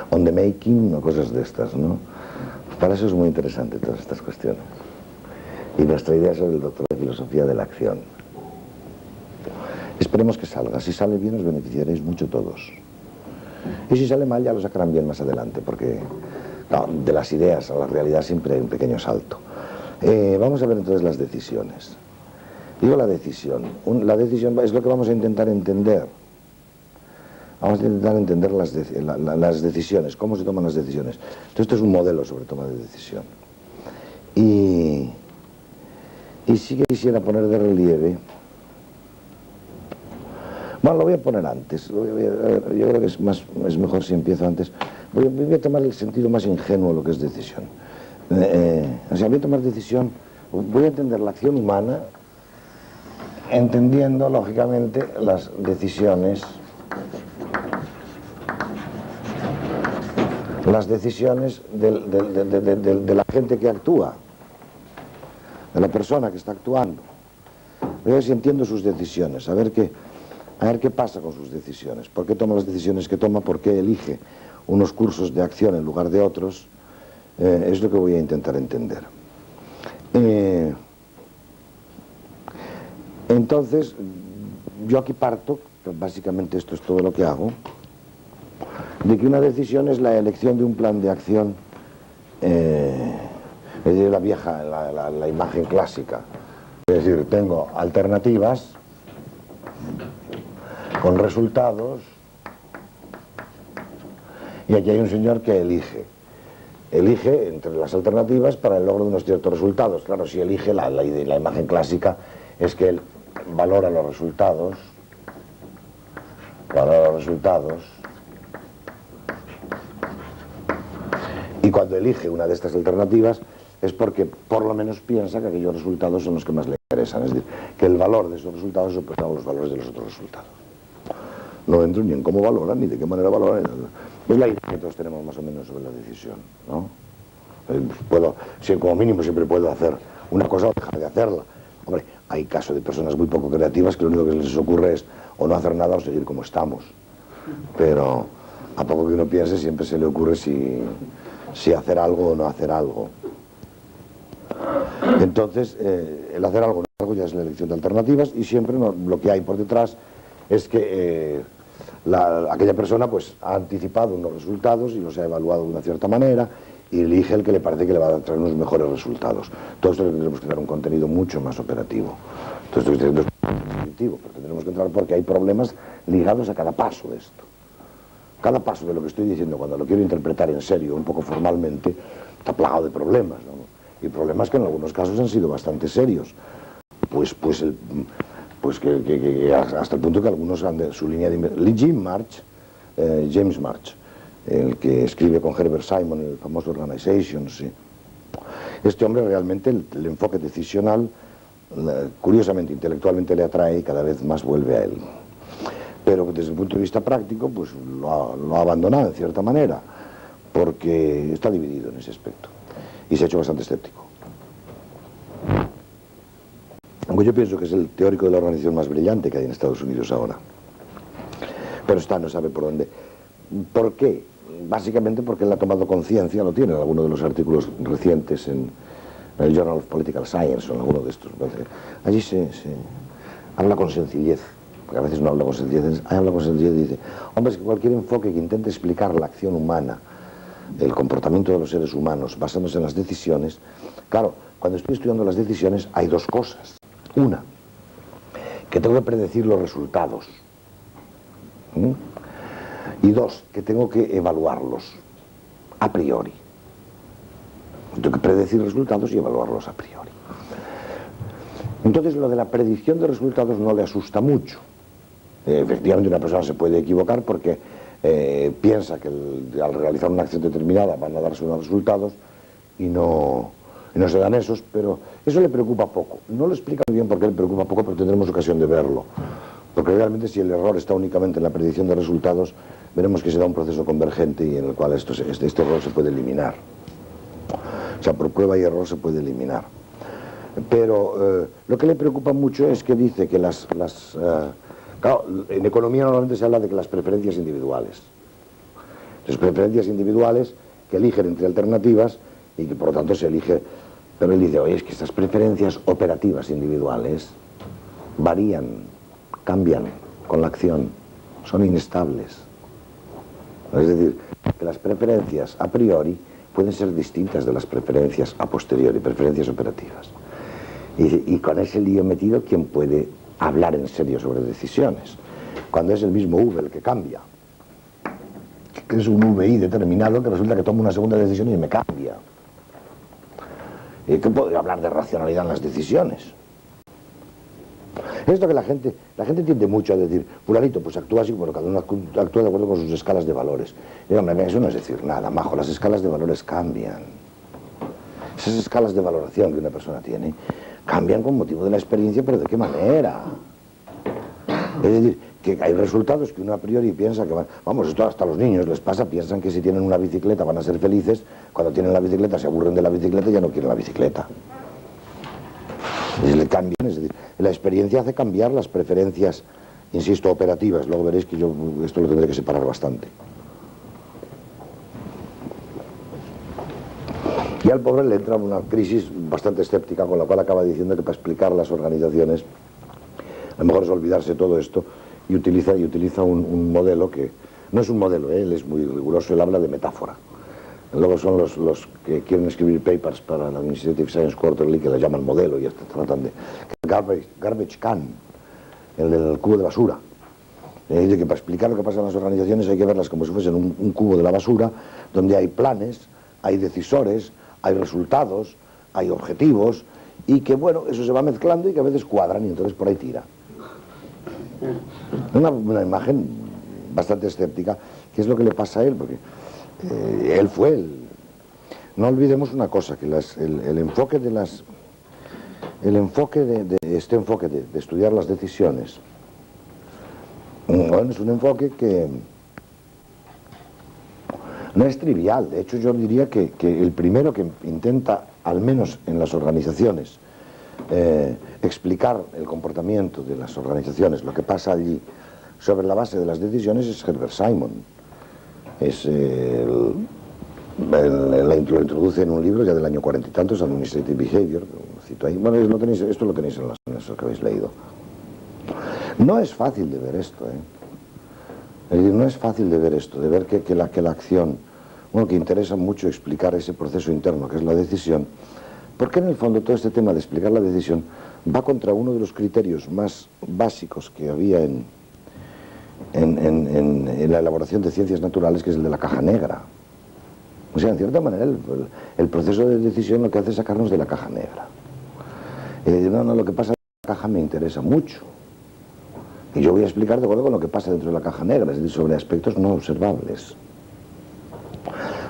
on the making o cosas de estas, ¿no? Para eso es muy interesante todas estas cuestiones. Y nuestra idea es el doctorado de filosofía de la acción. Esperemos que salga. Si sale bien, os beneficiaréis mucho todos. Y si sale mal, ya lo sacarán bien más adelante, porque no, de las ideas a la realidad siempre hay un pequeño salto. Vamos a ver entonces las decisiones. Digo la decisión. La decisión es lo que vamos a intentar entender. Vamos a intentar entender las decisiones, cómo se toman las decisiones. Entonces, esto es un modelo sobre toma de decisión. Y sí que quisiera poner de relieve... Bueno, lo voy a poner antes. Yo creo que es mejor si empiezo antes. Voy a tomar el sentido más ingenuo de lo que es decisión. O sea, voy a tomar decisión, voy a entender la acción humana entendiendo, lógicamente, las decisiones de la gente que actúa, de la persona que está actuando. Voy a ver si entiendo sus decisiones, a ver qué pasa con sus decisiones, por qué toma las decisiones que toma, por qué elige unos cursos de acción en lugar de otros. Es lo que voy a intentar entender. Entonces, yo aquí parto, básicamente esto es todo lo que hago, de que una decisión es la elección de un plan de acción, es decir, la imagen clásica. Es decir, tengo alternativas con resultados y aquí hay un señor que elige entre las alternativas para el logro de unos ciertos resultados. Claro, si elige, la imagen clásica es que él valora los resultados, y cuando elige una de estas alternativas es porque por lo menos piensa que aquellos resultados son los que más le interesan, es decir, que el valor de esos resultados supera los valores de los otros resultados. No entro ni en cómo valoran, ni de qué manera valoran. Es la idea que todos tenemos más o menos sobre la decisión, ¿no? Como mínimo siempre puedo hacer una cosa o dejar de hacerla. Hombre, hay casos de personas muy poco creativas que lo único que les ocurre es o no hacer nada o seguir como estamos. Pero a poco que uno piense siempre se le ocurre si hacer algo o no hacer algo. Entonces, el hacer algo ya es la elección de alternativas y siempre lo que hay por detrás es que aquella persona pues ha anticipado unos resultados y los ha evaluado de una cierta manera y elige el que le parece que le va a traer unos mejores resultados. Todo esto le tendremos que dar un contenido mucho más operativo. Entonces, esto es positivo, pero tendremos que entrar porque hay problemas ligados a cada paso de esto. Cada paso de lo que estoy diciendo, cuando lo quiero interpretar en serio, un poco formalmente, está plagado de problemas, ¿no? Y problemas que en algunos casos han sido bastante serios. Que hasta el punto que algunos han de su línea de James March, el que escribe con Herbert Simon, el famoso Organization, sí. Este hombre realmente el enfoque decisional, curiosamente, intelectualmente le atrae y cada vez más vuelve a él. Pero desde el punto de vista práctico, pues lo ha abandonado en cierta manera, porque está dividido en ese aspecto y se ha hecho bastante escéptico. Aunque yo pienso que es el teórico de la organización más brillante que hay en Estados Unidos ahora. Pero no sabe por dónde. ¿Por qué? Básicamente porque él ha tomado conciencia, lo tiene en alguno de los artículos recientes en el Journal of Political Science o en alguno de estos. Allí se habla con sencillez, porque a veces no habla con sencillez, habla con sencillez y dice, hombre, es que cualquier enfoque que intente explicar la acción humana, el comportamiento de los seres humanos basándose en las decisiones, claro, cuando estoy estudiando las decisiones hay dos cosas. Una, que tengo que predecir los resultados. Y dos, que tengo que evaluarlos a priori. Tengo que predecir resultados y evaluarlos a priori. Entonces lo de la predicción de resultados no le asusta mucho. Efectivamente una persona se puede equivocar porque piensa que al realizar una acción determinada van a darse unos resultados y no se dan esos, pero eso le preocupa poco. No lo explica muy bien por qué le preocupa poco, pero tendremos ocasión de verlo. Porque realmente si el error está únicamente en la predicción de resultados, veremos que se da un proceso convergente y en el cual este error se puede eliminar. O sea, por prueba y error se puede eliminar. Pero lo que le preocupa mucho es que dice que claro, en economía normalmente se habla de que las preferencias individuales. Las preferencias individuales que eligen entre alternativas y que por lo tanto se elige. Pero él dice, oye, es que estas preferencias operativas individuales varían, cambian con la acción, son inestables. Es decir, que las preferencias a priori pueden ser distintas de las preferencias a posteriori, preferencias operativas. Y con ese lío metido, ¿quién puede hablar en serio sobre decisiones? Cuando es el mismo V el que cambia, que es un VI determinado que resulta que toma una segunda decisión y me cambia. ¿Qué puedo hablar de racionalidad en las decisiones? Esto que la gente tiende mucho a decir, fulanito, pues actúa así, bueno, cada uno actúa de acuerdo con sus escalas de valores. Y hombre, eso no es decir nada, majo, las escalas de valores cambian. Esas escalas de valoración que una persona tiene cambian con motivo de la experiencia, pero ¿de qué manera? Es decir, que hay resultados que uno a priori piensa que van... Vamos, esto hasta a los niños les pasa, piensan que si tienen una bicicleta van a ser felices, cuando tienen la bicicleta se aburren de la bicicleta y ya no quieren la bicicleta. Y le cambian, es decir, la experiencia hace cambiar las preferencias, insisto, operativas. Luego veréis que yo esto lo tendré que separar bastante. Y al pobre le entra una crisis bastante escéptica, con la cual acaba diciendo que para explicar las organizaciones, a lo mejor es olvidarse todo esto, y utiliza un modelo que, no es un modelo, él es muy riguroso, él habla de metáfora. Luego son los que quieren escribir papers para la Administrative Science Quarterly, que le llaman modelo, y hasta tratan de... Garbage can, el del cubo de basura. Dice que para explicar lo que pasa en las organizaciones hay que verlas como si fuesen un cubo de la basura, donde hay planes, hay decisores, hay resultados, hay objetivos, y que, bueno, eso se va mezclando y que a veces cuadran y entonces por ahí tira. Una imagen bastante escéptica, que es lo que le pasa a él, porque él fue el... No olvidemos una cosa, que el enfoque de estudiar las decisiones, bueno, es un enfoque que no es trivial. De hecho, yo diría que el primero que intenta, al menos en las organizaciones, explicar el comportamiento de las organizaciones, lo que pasa allí, sobre la base de las decisiones, es Herbert Simon. Lo introduce en un libro ya del año 40 y tantos, Administrative Behavior, cito ahí. Bueno, esto lo tenéis en eso que habéis leído. No es fácil de ver esto, Es decir, no es fácil de ver esto, de ver que la acción, bueno, que interesa mucho explicar ese proceso interno que es la decisión, porque en el fondo todo este tema de explicar la decisión va contra uno de los criterios más básicos que había en la elaboración de ciencias naturales, que es el de la caja negra. O sea, en cierta manera, el proceso de decisión lo que hace es sacarnos de la caja negra. No, lo que pasa en la caja me interesa mucho. Y yo voy a explicar de acuerdo con lo que pasa dentro de la caja negra, es decir, sobre aspectos no observables.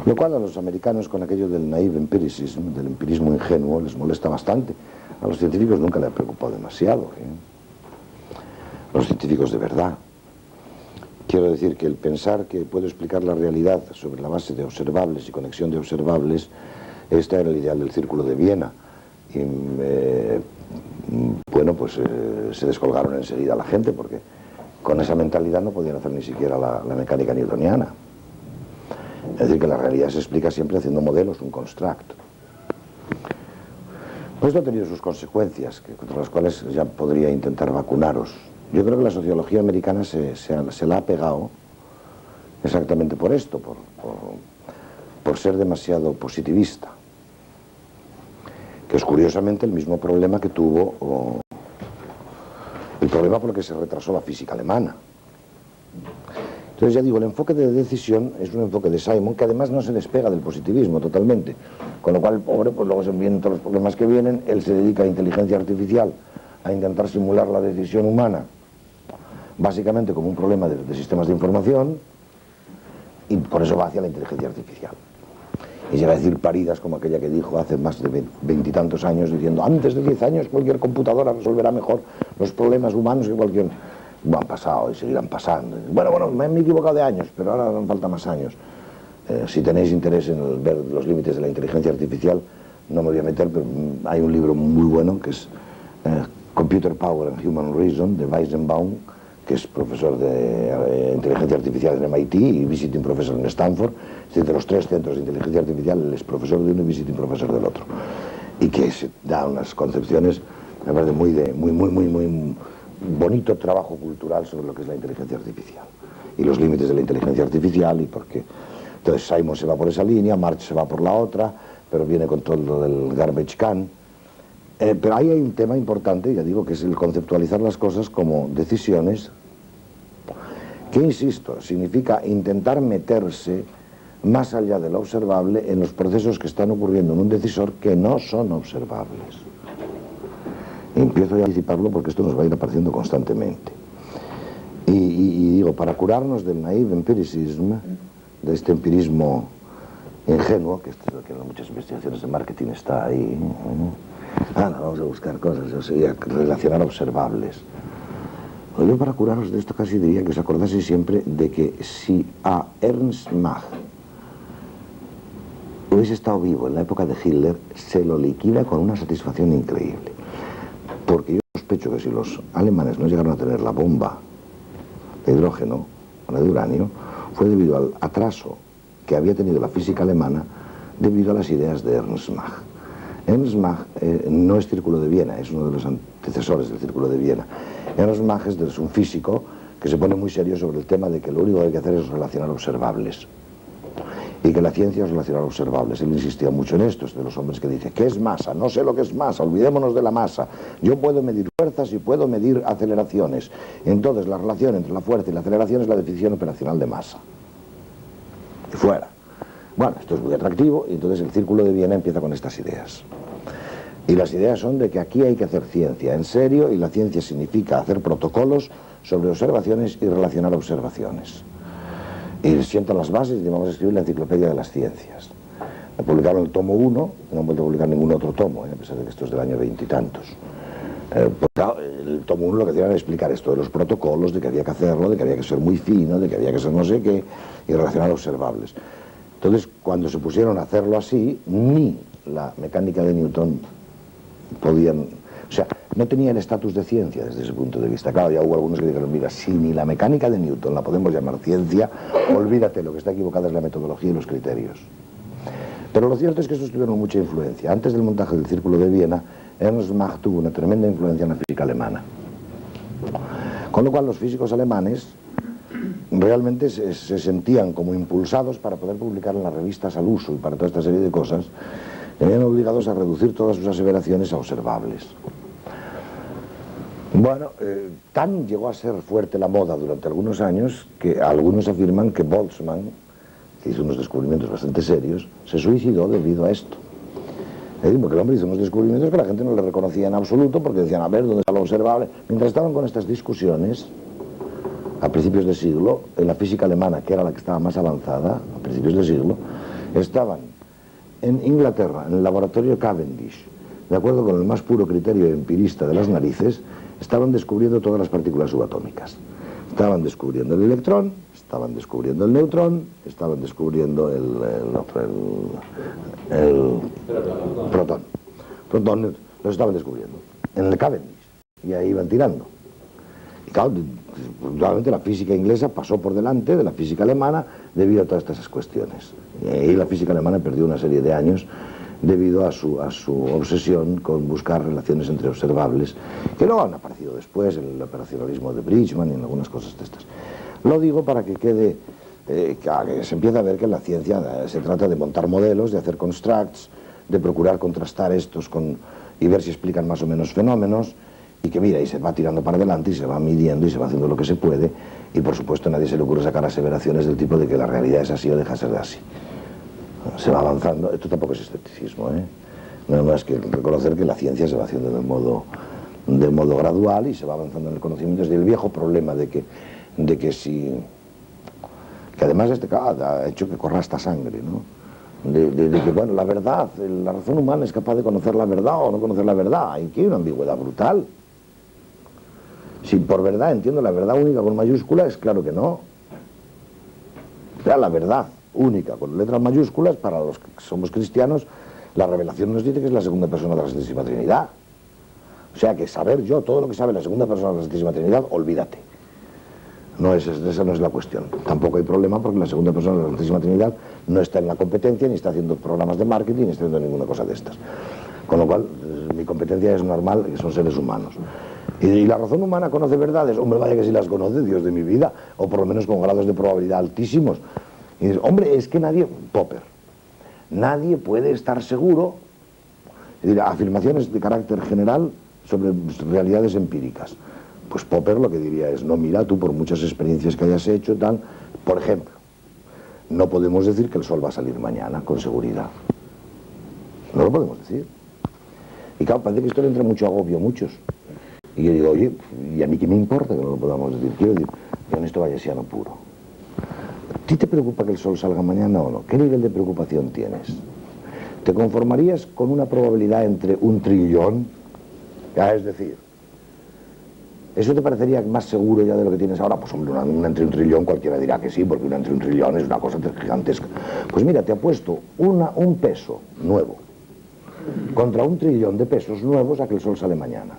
Lo cual a los americanos, con aquello del naive empiricism, del empirismo ingenuo, les molesta bastante. A los científicos nunca les ha preocupado demasiado. Los científicos de verdad. Quiero decir que el pensar que puedo explicar la realidad sobre la base de observables y conexión de observables, este era el ideal del Círculo de Viena. Y bueno, pues se descolgaron enseguida la gente, porque con esa mentalidad no podían hacer ni siquiera la mecánica newtoniana. Es decir, que la realidad se explica siempre haciendo modelos, un construct. Pues esto ha tenido sus consecuencias, contra las cuales ya podría intentar vacunaros. Yo creo que la sociología americana se la ha pegado exactamente por esto, por ser demasiado positivista. Que es curiosamente el mismo problema que tuvo, el problema por el que se retrasó la física alemana. Entonces ya digo, el enfoque de decisión es un enfoque de Simon que además no se despega del positivismo totalmente, con lo cual el pobre, pues luego se vienen todos los problemas que vienen, él se dedica a inteligencia artificial, a intentar simular la decisión humana, básicamente como un problema de sistemas de información, y por eso va hacia la inteligencia artificial. Y llega a decir paridas como aquella que dijo hace más de 20 y tantos años, diciendo, antes de 10 años cualquier computadora resolverá mejor los problemas humanos que cualquier... Bueno, han pasado y seguirán pasando. Bueno, me he equivocado de años, pero ahora no falta más años. Si tenéis interés en ver los límites de la inteligencia artificial, no me voy a meter, pero hay un libro muy bueno que es Computer Power and Human Reason, de Weizenbaum, que es profesor de inteligencia artificial en MIT y visiting professor en Stanford. Es decir, de los 3 centros de inteligencia artificial, él es profesor de uno y visiting professor del otro. Y que se da unas concepciones, me parece muy bonito trabajo cultural sobre lo que es la inteligencia artificial y los límites de la inteligencia artificial y por qué. Entonces Simon se va por esa línea, March se va por la otra, pero viene con todo lo del garbage can. Pero ahí hay un tema importante, ya digo, que es el conceptualizar las cosas como decisiones, que insisto, significa intentar meterse más allá de lo observable en los procesos que están ocurriendo en un decisor que no son observables. Empiezo ya a anticiparlo porque esto nos va a ir apareciendo constantemente. Y digo, para curarnos del naive empiricism, de este empirismo ingenuo, que en muchas investigaciones de marketing está ahí, no, vamos a buscar cosas, o sea, relacionar observables. Yo para curaros de esto casi diría que os acordaseis siempre de que si a Ernst Mach hubiese estado vivo en la época de Hitler, se lo liquida con una satisfacción increíble. Porque yo sospecho que si los alemanes no llegaron a tener la bomba de hidrógeno o la de uranio, fue debido al atraso que había tenido la física alemana debido a las ideas de Ernst Mach. Ernst Mach no es Círculo de Viena, es uno de los antecesores del Círculo de Viena. Ernst Mach es un físico que se pone muy serio sobre el tema de que lo único que hay que hacer es relacionar observables. Y que la ciencia es relacionar observables. Él insistía mucho en esto, es de los hombres que dice, ¿qué es masa? No sé lo que es masa, olvidémonos de la masa. Yo puedo medir fuerzas y puedo medir aceleraciones. Entonces la relación entre la fuerza y la aceleración es la definición operacional de masa. Y fuera. Bueno, esto es muy atractivo y entonces el Círculo de Viena empieza con estas ideas. Y las ideas son de que aquí hay que hacer ciencia en serio y la ciencia significa hacer protocolos sobre observaciones y relacionar observaciones. Y sientan las bases y vamos a escribir la enciclopedia de las ciencias. Publicaron el tomo 1, no han vuelto a publicar ningún otro tomo, a pesar de que esto es del año 20 y tantos. El tomo 1 lo que hacía era explicar esto de los protocolos, de que había que hacerlo, de que había que ser muy fino, de que había que ser no sé qué, y relacionar observables. Entonces, cuando se pusieron a hacerlo así, ni la mecánica de Newton podían... O sea, no tenía el estatus de ciencia desde ese punto de vista. Claro, ya hubo algunos que dijeron, mira, si ni la mecánica de Newton la podemos llamar ciencia, olvídate, lo que está equivocado es la metodología y los criterios. Pero lo cierto es que estos tuvieron mucha influencia. Antes del montaje del Círculo de Viena, Ernst Mach tuvo una tremenda influencia en la física alemana. Con lo cual los físicos alemanes realmente se sentían como impulsados para poder publicar en las revistas al uso y para toda esta serie de cosas, tenían obligados a reducir todas sus aseveraciones a observables. Bueno, tan llegó a ser fuerte la moda durante algunos años que algunos afirman que Boltzmann, que hizo unos descubrimientos bastante serios, se suicidó debido a esto. Es decir, porque el hombre hizo unos descubrimientos que la gente no le reconocía en absoluto, porque decían, a ver, ¿dónde está lo observable? Mientras estaban con estas discusiones, a principios de siglo, en la física alemana, que era la que estaba más avanzada, a principios de siglo, estaban en Inglaterra, en el laboratorio Cavendish, de acuerdo con el más puro criterio empirista de las narices, estaban descubriendo todas las partículas subatómicas. Estaban descubriendo el electrón, estaban descubriendo el neutrón, estaban descubriendo el protón. Protón los estaban descubriendo en el Cavendish, y ahí iban tirando. Y claro, realmente la física inglesa pasó por delante de la física alemana debido a todas estas cuestiones. Y ahí la física alemana perdió una serie de años debido a su obsesión con buscar relaciones entre observables, que luego han aparecido después en el operacionalismo de Bridgman y en algunas cosas de estas. Lo digo para que quede, que se empiece a ver que en la ciencia se trata de montar modelos, de hacer constructs, de procurar contrastar estos y ver si explican más o menos fenómenos, y que mira, y se va tirando para adelante y se va midiendo y se va haciendo lo que se puede, y por supuesto a nadie se le ocurre sacar aseveraciones del tipo de que la realidad es así o deja de ser así. Se va avanzando, esto tampoco es escepticismo, no es más que reconocer que la ciencia se va haciendo de modo gradual y se va avanzando en el conocimiento. Es el viejo problema de que además ha hecho que corra esta sangre, ¿no? De que, bueno, la verdad, la razón humana es capaz de conocer la verdad o no conocer la verdad. Aquí hay una ambigüedad brutal. Si por verdad entiendo la verdad única con mayúscula, es claro que no. O sea, la verdad única con letras mayúsculas, para los que somos cristianos, la revelación nos dice que es la segunda persona de la Santísima Trinidad. O sea que saber yo todo lo que sabe la segunda persona de la Santísima Trinidad, olvídate. Esa no es la cuestión. Tampoco hay problema porque la segunda persona de la Santísima Trinidad no está en la competencia, ni está haciendo programas de marketing, ni está haciendo ninguna cosa de estas. Con lo cual, mi competencia es normal, que son seres humanos. ¿Y la razón humana conoce verdades? Hombre, vaya que si las conoce, Dios de mi vida, o por lo menos con grados de probabilidad altísimos. Y dices, hombre, es que Popper, nadie puede estar seguro, es decir, afirmaciones de carácter general sobre realidades empíricas. Pues Popper lo que diría es, no, mira, tú por muchas experiencias que hayas hecho, tal, por ejemplo, no podemos decir que el sol va a salir mañana con seguridad. No lo podemos decir. Y claro, parece que esto le entra mucho agobio a muchos. Y yo digo, oye, ¿y a mí qué me importa que no lo podamos decir? Quiero decir, que en esto bayesiano puro. ¿A ti te preocupa que el sol salga mañana o no? ¿Qué nivel de preocupación tienes? ¿Te conformarías con una probabilidad entre 1 trillón? Es decir, ¿eso te parecería más seguro ya de lo que tienes ahora? Pues hombre, una entre 1 trillón cualquiera dirá que sí, porque una entre 1 trillón es una cosa gigantesca. Pues mira, te apuesto un peso nuevo contra 1 trillón de pesos nuevos a que el sol sale mañana.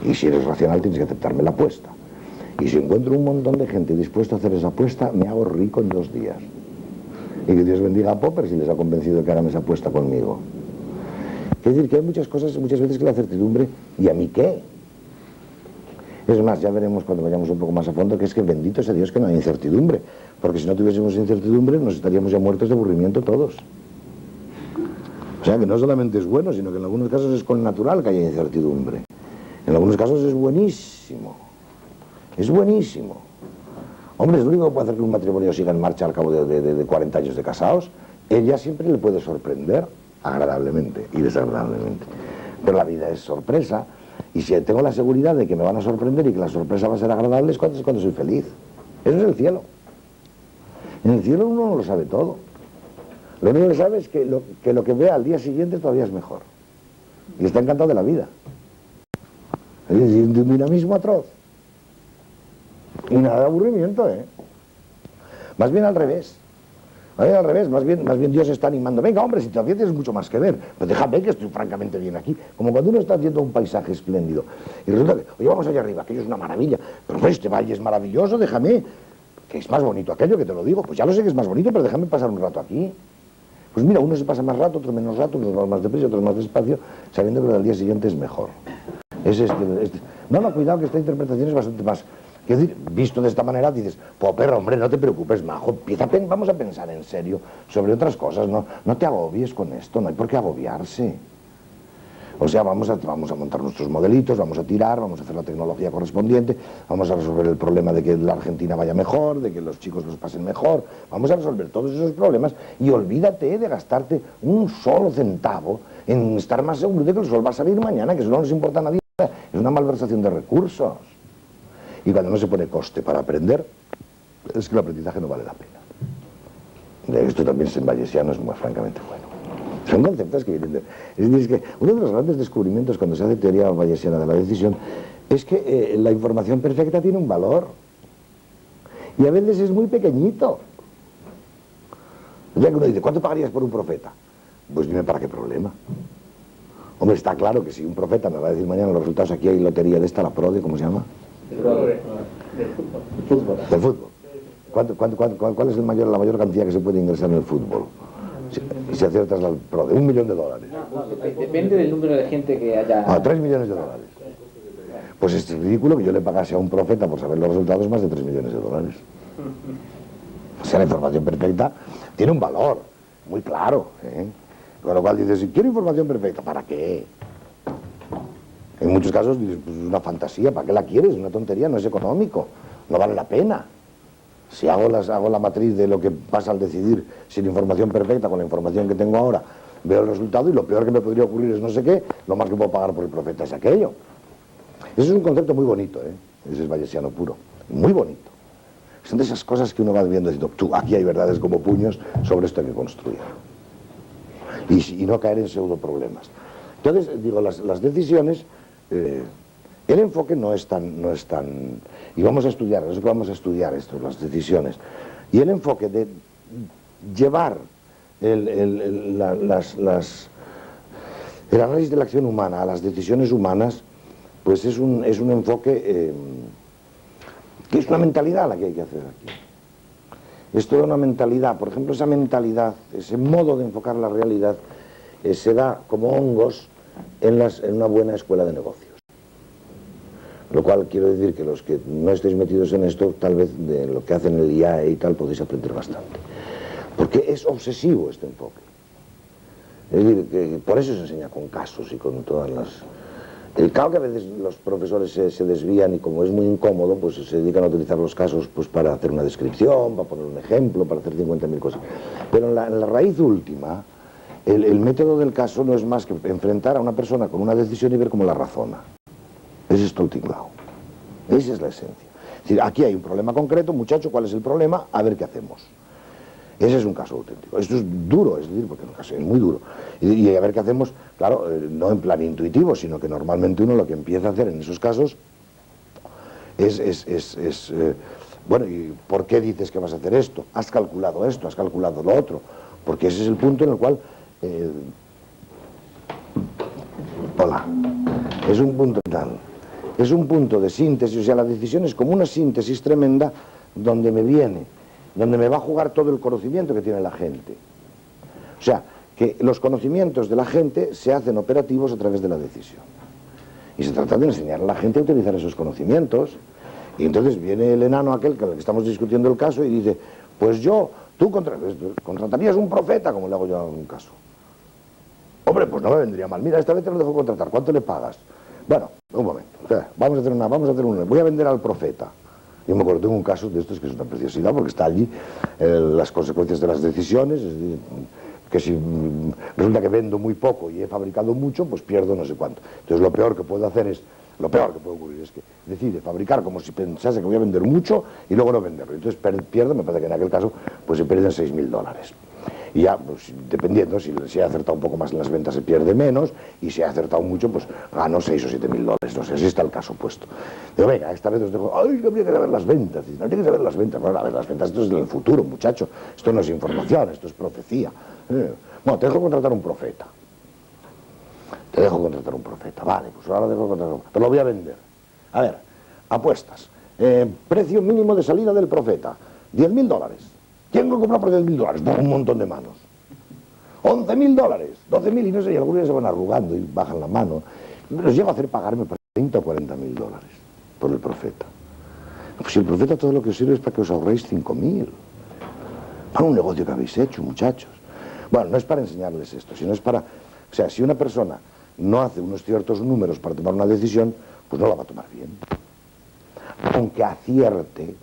Y si eres racional tienes que aceptarme la apuesta. Y si encuentro un montón de gente dispuesta a hacer esa apuesta, me hago rico en 2 días. Y que Dios bendiga a Popper si les ha convencido que hagan esa apuesta conmigo. Es decir, que hay muchas cosas, muchas veces que la certidumbre, ¿y a mí qué? Es más, ya veremos cuando vayamos un poco más a fondo que es que bendito sea Dios que no hay incertidumbre, porque si no tuviésemos incertidumbre nos estaríamos ya muertos de aburrimiento todos. O sea que no solamente es bueno, sino que en algunos casos es con natural que haya incertidumbre. En algunos casos es buenísimo. Es buenísimo. Hombre, es lo único que puede hacer que un matrimonio siga en marcha al cabo de 40 años de casados. Ella siempre le puede sorprender agradablemente y desagradablemente. Pero la vida es sorpresa. Y si tengo la seguridad de que me van a sorprender y que la sorpresa va a ser agradable, es cuando soy feliz. Eso es el cielo. En el cielo uno no lo sabe todo. Lo único que sabe es que lo que vea al día siguiente todavía es mejor. Y está encantado de la vida. Es decir, de un dinamismo atroz. Y nada de aburrimiento, Más bien al revés. Más bien Dios está animando. Venga, hombre, si todavía tienes mucho más que ver, pues déjame que estoy francamente bien aquí. Como cuando uno está haciendo un paisaje espléndido. Y resulta que, oye, vamos allá arriba, aquello es una maravilla. Pero pues, este valle es maravilloso, déjame, que es más bonito aquello, que te lo digo. Pues ya lo sé que es más bonito, pero déjame pasar un rato aquí. Pues mira, uno se pasa más rato, otro menos rato, unos van más deprisa, otros más despacio, sabiendo que lo del día siguiente es mejor. Es este. No, cuidado, que esta interpretación es bastante más. Quiero decir, visto de esta manera dices, pues perro, hombre, no te preocupes, majo, vamos a pensar en serio sobre otras cosas, no te agobies con esto, no hay por qué agobiarse. O sea, vamos a montar nuestros modelitos, vamos a tirar, vamos a hacer la tecnología correspondiente, vamos a resolver el problema de que la Argentina vaya mejor, de que los chicos los pasen mejor, vamos a resolver todos esos problemas y olvídate de gastarte un solo centavo en estar más seguro de que el sol va a salir mañana, que eso no nos importa a nadie, es una malversación de recursos. Y cuando no se pone coste para aprender, es que el aprendizaje no vale la pena. Esto también en bayesiano es muy francamente bueno. Son conceptos que vienen de... Es decir, es que uno de los grandes descubrimientos cuando se hace teoría bayesiana de la decisión es que la información perfecta tiene un valor. Y a veces es muy pequeñito. O sea que uno dice, ¿cuánto pagarías por un profeta? Pues dime para qué problema. Hombre, está claro que si un profeta me va a decir mañana los resultados, aquí hay lotería de esta, la PRODE, ¿cómo se llama? Del fútbol. ¿Cuál es la mayor cantidad que se puede ingresar en el fútbol? Si aciertas la PRODE, $1 millón. Depende del número de gente que haya... $3 millones. Pues es ridículo que yo le pagase a un profeta por saber los resultados más de $3 millones. O sea, la información perfecta tiene un valor muy claro, ¿eh? Con lo cual dices, quiero información perfecta, ¿para qué? En muchos casos dices, pues es una fantasía, ¿para qué la quieres? Es una tontería, no es económico, no vale la pena. Si hago la matriz de lo que pasa al decidir sin información perfecta con la información que tengo ahora, veo el resultado y lo peor que me podría ocurrir es no sé qué, lo más que puedo pagar por el profeta es aquello. Ese es un concepto muy bonito, ¿eh? Ese es bayesiano puro, muy bonito. Son de esas cosas que uno va viendo diciendo, tú, aquí hay verdades como puños, sobre esto hay que construir. Y no caer en pseudo problemas. Entonces, digo, las decisiones, el enfoque no es tan, y vamos a estudiar, es que vamos a estudiar esto, las decisiones, y el enfoque de llevar el análisis de la acción humana a las decisiones humanas, pues es un enfoque que es una mentalidad la que hay que hacer aquí. Es toda una mentalidad, por ejemplo, esa mentalidad, ese modo de enfocar la realidad, se da como hongos en una buena escuela de negocios. Lo cual quiero decir que los que no estéis metidos en esto, tal vez de lo que hacen el IAE y tal, podéis aprender bastante. Porque es obsesivo este enfoque. Es decir, que por eso se enseña con casos y con todas las... Claro que a veces los profesores se desvían y como es muy incómodo, pues se dedican a utilizar los casos pues para hacer una descripción, para poner un ejemplo, para hacer 50.000 cosas. Pero en la raíz última, el método del caso no es más que enfrentar a una persona con una decisión y ver cómo la razona. Ese es Stoltenblau. Esa es la esencia. Es decir, aquí hay un problema concreto, muchacho, ¿cuál es el problema? A ver qué hacemos. Ese es un caso auténtico. Esto es duro, es decir, porque es muy duro. Y a ver qué hacemos, claro, no en plan intuitivo, sino que normalmente uno lo que empieza a hacer en esos casos es bueno, ¿y por qué dices que vas a hacer esto? ¿Has calculado esto? ¿Has calculado lo otro? Porque ese es el punto en el cual... hola. Es un punto tal. Es un punto de síntesis, o sea, la decisión es como una síntesis tremenda donde me va a jugar todo el conocimiento que tiene la gente. O sea, que los conocimientos de la gente se hacen operativos a través de la decisión. Y se trata de enseñar a la gente a utilizar esos conocimientos. Y entonces viene el enano aquel con el que estamos discutiendo el caso y dice, pues tú contratarías un profeta, como le hago yo a un caso. Hombre, pues no me vendría mal. Mira, esta vez te lo dejo contratar. ¿Cuánto le pagas? Bueno, un momento. Vamos a hacer una. Voy a vender al profeta. Yo me acuerdo, tengo un caso de estos que es una preciosidad porque está allí las consecuencias de las decisiones, es decir, que si resulta que vendo muy poco y he fabricado mucho, pues pierdo no sé cuánto. Entonces lo peor que puedo ocurrir es que decide fabricar como si pensase que voy a vender mucho y luego no venderlo. Entonces pierdo, me parece que en aquel caso, pues se pierden $6.000. Y ya, pues, dependiendo, si he acertado un poco más en las ventas se pierde menos, y si he acertado mucho, pues gano $6.000 o $7.000, no sé, así está el caso puesto. Digo, venga, esta vez os dejo, ¡ay, que habría que saber las ventas! No tienes que saber las ventas, bueno, a ver, las ventas, esto es del futuro, muchacho, esto no es información, esto es profecía. Bueno, te dejo contratar un profeta. Vale, pues ahora dejo contratar un profeta, pero lo voy a vender. A ver, apuestas, precio mínimo de salida del profeta, $10.000. ¿Quién lo compra por $10.000? Un montón de manos. 11.000 dólares, 12.000 y no sé, y algunos se van arrugando y bajan la mano. Los llego a hacer pagarme por 30 o 40.000 dólares por el profeta. Pues si el profeta todo lo que os sirve es para que os ahorréis 5.000. Para un negocio que habéis hecho, muchachos. Bueno, no es para enseñarles esto, sino es para... O sea, si una persona no hace unos ciertos números para tomar una decisión, pues no la va a tomar bien. Aunque acierte,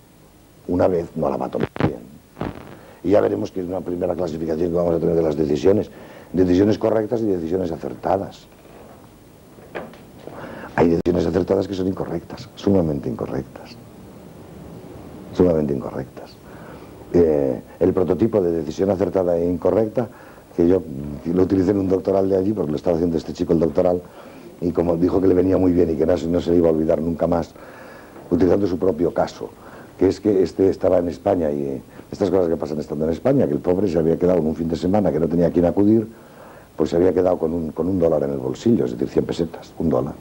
una vez no la va a tomar bien. Y ya veremos que es una primera clasificación que vamos a tener de las decisiones. Decisiones correctas y decisiones acertadas. Hay decisiones acertadas que son incorrectas, sumamente incorrectas. Sumamente incorrectas. El prototipo de decisión acertada e incorrecta, que yo lo utilicé en un doctoral de allí, porque lo estaba haciendo este chico el doctoral, y como dijo que le venía muy bien y que no se le iba a olvidar nunca más, utilizando su propio caso, que es que este estaba en España y estas cosas que pasan estando en España, que el pobre se había quedado en un fin de semana que no tenía a quién acudir, pues se había quedado con un dólar en el bolsillo, es decir, 100 pesetas, $1.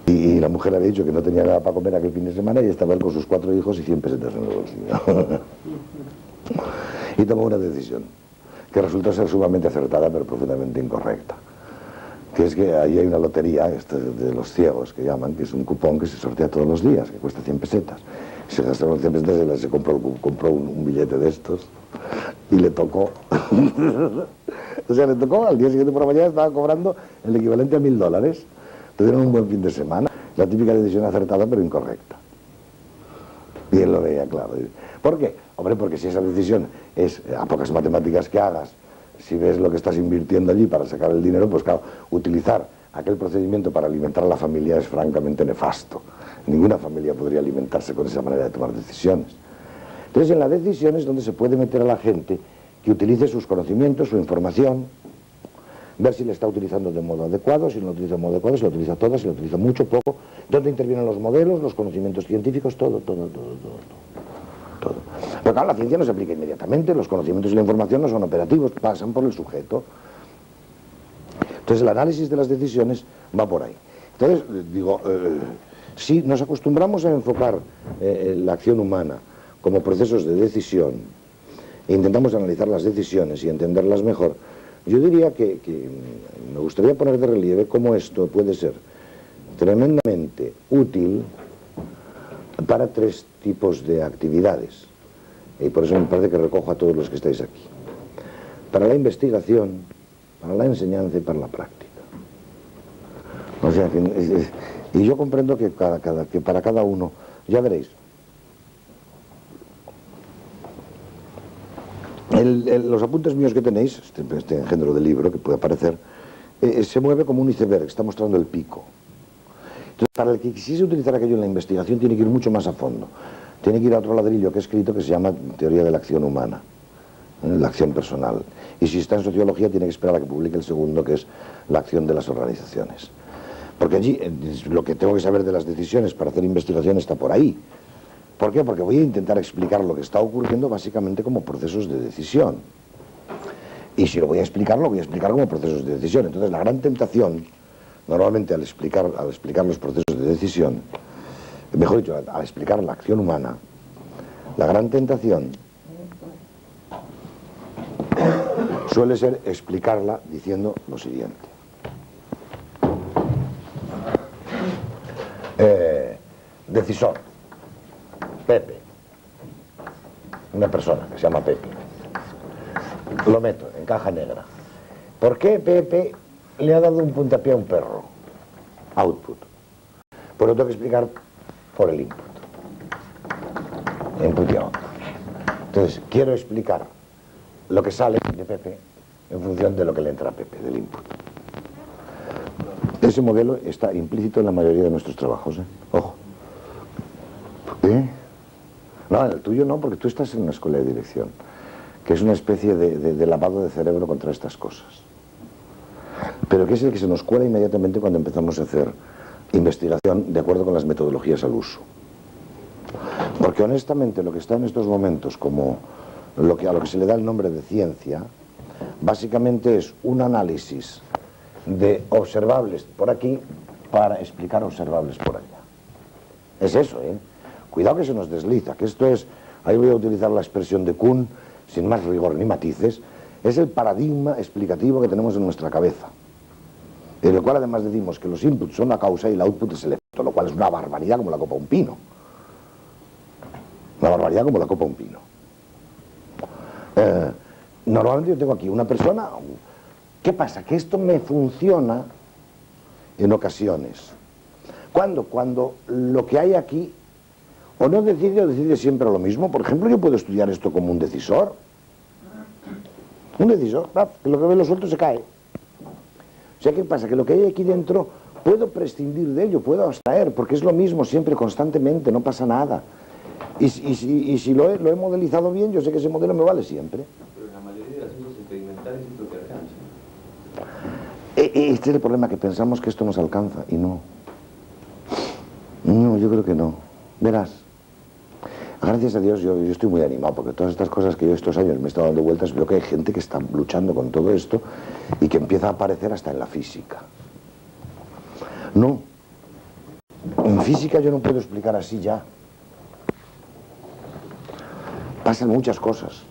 Y la mujer le había dicho que no tenía nada para comer aquel fin de semana y estaba él con sus 4 hijos y 100 pesetas en el bolsillo. Y tomó una decisión que resultó ser sumamente acertada pero profundamente incorrecta, que es que ahí hay una lotería de los ciegos que llaman, que es un cupón que se sortea todos los días, que cuesta 100 pesetas. Se gastaron 100 pesetas y se compró un billete de estos y le tocó. O sea, le tocó, al día siguiente por la mañana estaba cobrando el equivalente a $1.000. Tuvieron un buen fin de semana, la típica decisión acertada pero incorrecta. Y él lo veía claro. ¿Por qué? Hombre, porque si esa decisión es, a pocas matemáticas que hagas, si ves lo que estás invirtiendo allí para sacar el dinero, pues claro, utilizar aquel procedimiento para alimentar a la familia es francamente nefasto. Ninguna familia podría alimentarse con esa manera de tomar decisiones. Entonces, en la decisión es donde se puede meter a la gente que utilice sus conocimientos, su información, ver si le está utilizando de modo adecuado, si no lo utiliza de modo adecuado, si lo utiliza toda, si lo utiliza mucho, poco, dónde intervienen los modelos, los conocimientos científicos, todo. Pero claro, la ciencia no se aplica inmediatamente, los conocimientos y la información no son operativos, pasan por el sujeto. Entonces el análisis de las decisiones va por ahí. Entonces, digo, si nos acostumbramos a enfocar la acción humana como procesos de decisión, e intentamos analizar las decisiones y entenderlas mejor, yo diría que me gustaría poner de relieve cómo esto puede ser tremendamente útil para 3 tipos de actividades. Y por eso me parece que recojo a todos los que estáis aquí. Para la investigación, para la enseñanza y para la práctica. O sea, y yo comprendo que para cada uno, ya veréis, los apuntes míos que tenéis, este engendro de libro que puede aparecer, se mueve como un iceberg, está mostrando el pico. Entonces, para el que quisiese utilizar aquello en la investigación, tiene que ir mucho más a fondo. Tiene que ir a otro ladrillo que he escrito que se llama Teoría de la Acción Humana, la acción personal. Y si está en sociología, tiene que esperar a que publique el segundo, que es la acción de las organizaciones. Porque allí, lo que tengo que saber de las decisiones para hacer investigación está por ahí. ¿Por qué? Porque voy a intentar explicar lo que está ocurriendo básicamente como procesos de decisión. Y si lo voy a explicar como procesos de decisión. Entonces, la gran tentación, normalmente al explicar los procesos de decisión, mejor dicho, al explicar la acción humana, la gran tentación suele ser explicarla diciendo lo siguiente. Decisor, Pepe, una persona que se llama Pepe, lo meto en caja negra. ¿Por qué Pepe le ha dado un puntapié a un perro? Output. Pues lo tengo que explicar por el input. Input y output. Entonces, quiero explicar lo que sale de Pepe en función de lo que le entra a Pepe, del input. Ese modelo está implícito en la mayoría de nuestros trabajos, ¿eh? Ojo. ¿Eh? No, en el tuyo no, porque tú estás en una escuela de dirección, que es una especie de lavado de cerebro contra estas cosas. Pero que es el que se nos cuela inmediatamente cuando empezamos a hacer investigación de acuerdo con las metodologías al uso. Porque honestamente lo que está en estos momentos como a lo que se le da el nombre de ciencia, básicamente es un análisis de observables por aquí para explicar observables por allá. Es eso, ¿eh? Cuidado que se nos desliza, que esto es, ahí voy a utilizar la expresión de Kuhn, sin más rigor ni matices, es el paradigma explicativo que tenemos en nuestra cabeza, en el cual además decimos que los inputs son la causa y el output es el efecto, lo cual es una barbaridad como la copa de un pino. Una barbaridad como la copa de un pino. Normalmente yo tengo aquí una persona. ¿Qué pasa? Que esto me funciona en ocasiones. Cuando lo que hay aquí o no decide o decide siempre lo mismo. Por ejemplo, yo puedo estudiar esto como un decisor. Un decisor, que lo que ve lo suelto se cae. O sea, ¿qué pasa? Que lo que hay aquí dentro puedo prescindir de ello, puedo abstraer, porque es lo mismo siempre, constantemente, no pasa nada. Y si lo he modelizado bien, yo sé que ese modelo me vale siempre. Pero la mayoría de las cosas experimentales es lo que alcanza. Este es el problema, que pensamos que esto nos alcanza, y no. No, yo creo que no. Verás, gracias a Dios yo estoy muy animado, porque todas estas cosas que yo estos años me he estado dando vueltas, veo que hay gente que está luchando con todo esto y que empieza a aparecer hasta en la física. No. En física yo no puedo explicar así ya. Pasan muchas cosas.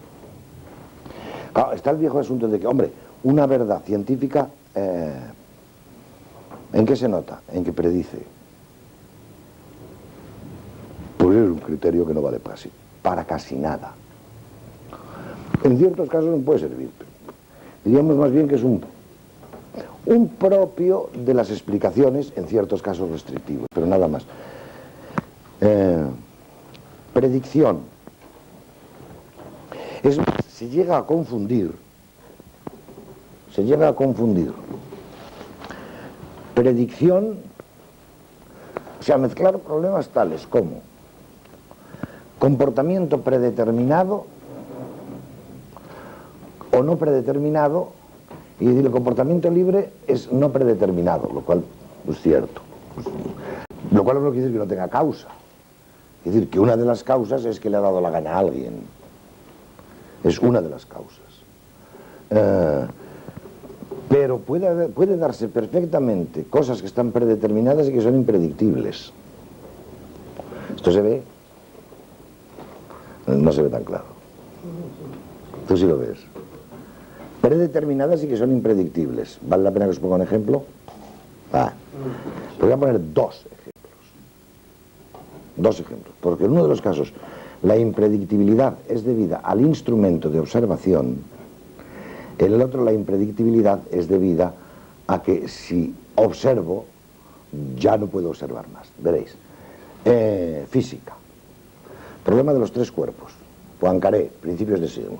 Claro, está el viejo asunto de que, hombre, una verdad científica, ¿en qué se nota? En que predice. Pues es un criterio que no vale para casi nada. En ciertos casos no puede servir. Diríamos más bien que es un propio de las explicaciones, en ciertos casos restrictivos, pero nada más. Predicción. Se llega a confundir predicción, o sea, mezclar problemas tales como comportamiento predeterminado o no predeterminado, y decir, el comportamiento libre es no predeterminado, lo cual es cierto. Lo cual no quiere decir que no tenga causa. Es decir, que una de las causas es que le ha dado la gana a alguien. Es una de las causas. Pero puede darse perfectamente cosas que están predeterminadas y que son impredictibles. ¿Esto se ve? No se ve tan claro. Tú sí lo ves. Predeterminadas y que son impredictibles. ¿Vale la pena que os ponga un ejemplo? Voy a poner dos ejemplos. Porque en uno de los casos la impredictibilidad es debida al instrumento de observación, en el otro la impredictibilidad es debida a que si observo ya no puedo observar más. Veréis. Física. Problema de los tres cuerpos. Poincaré, principios de siglo.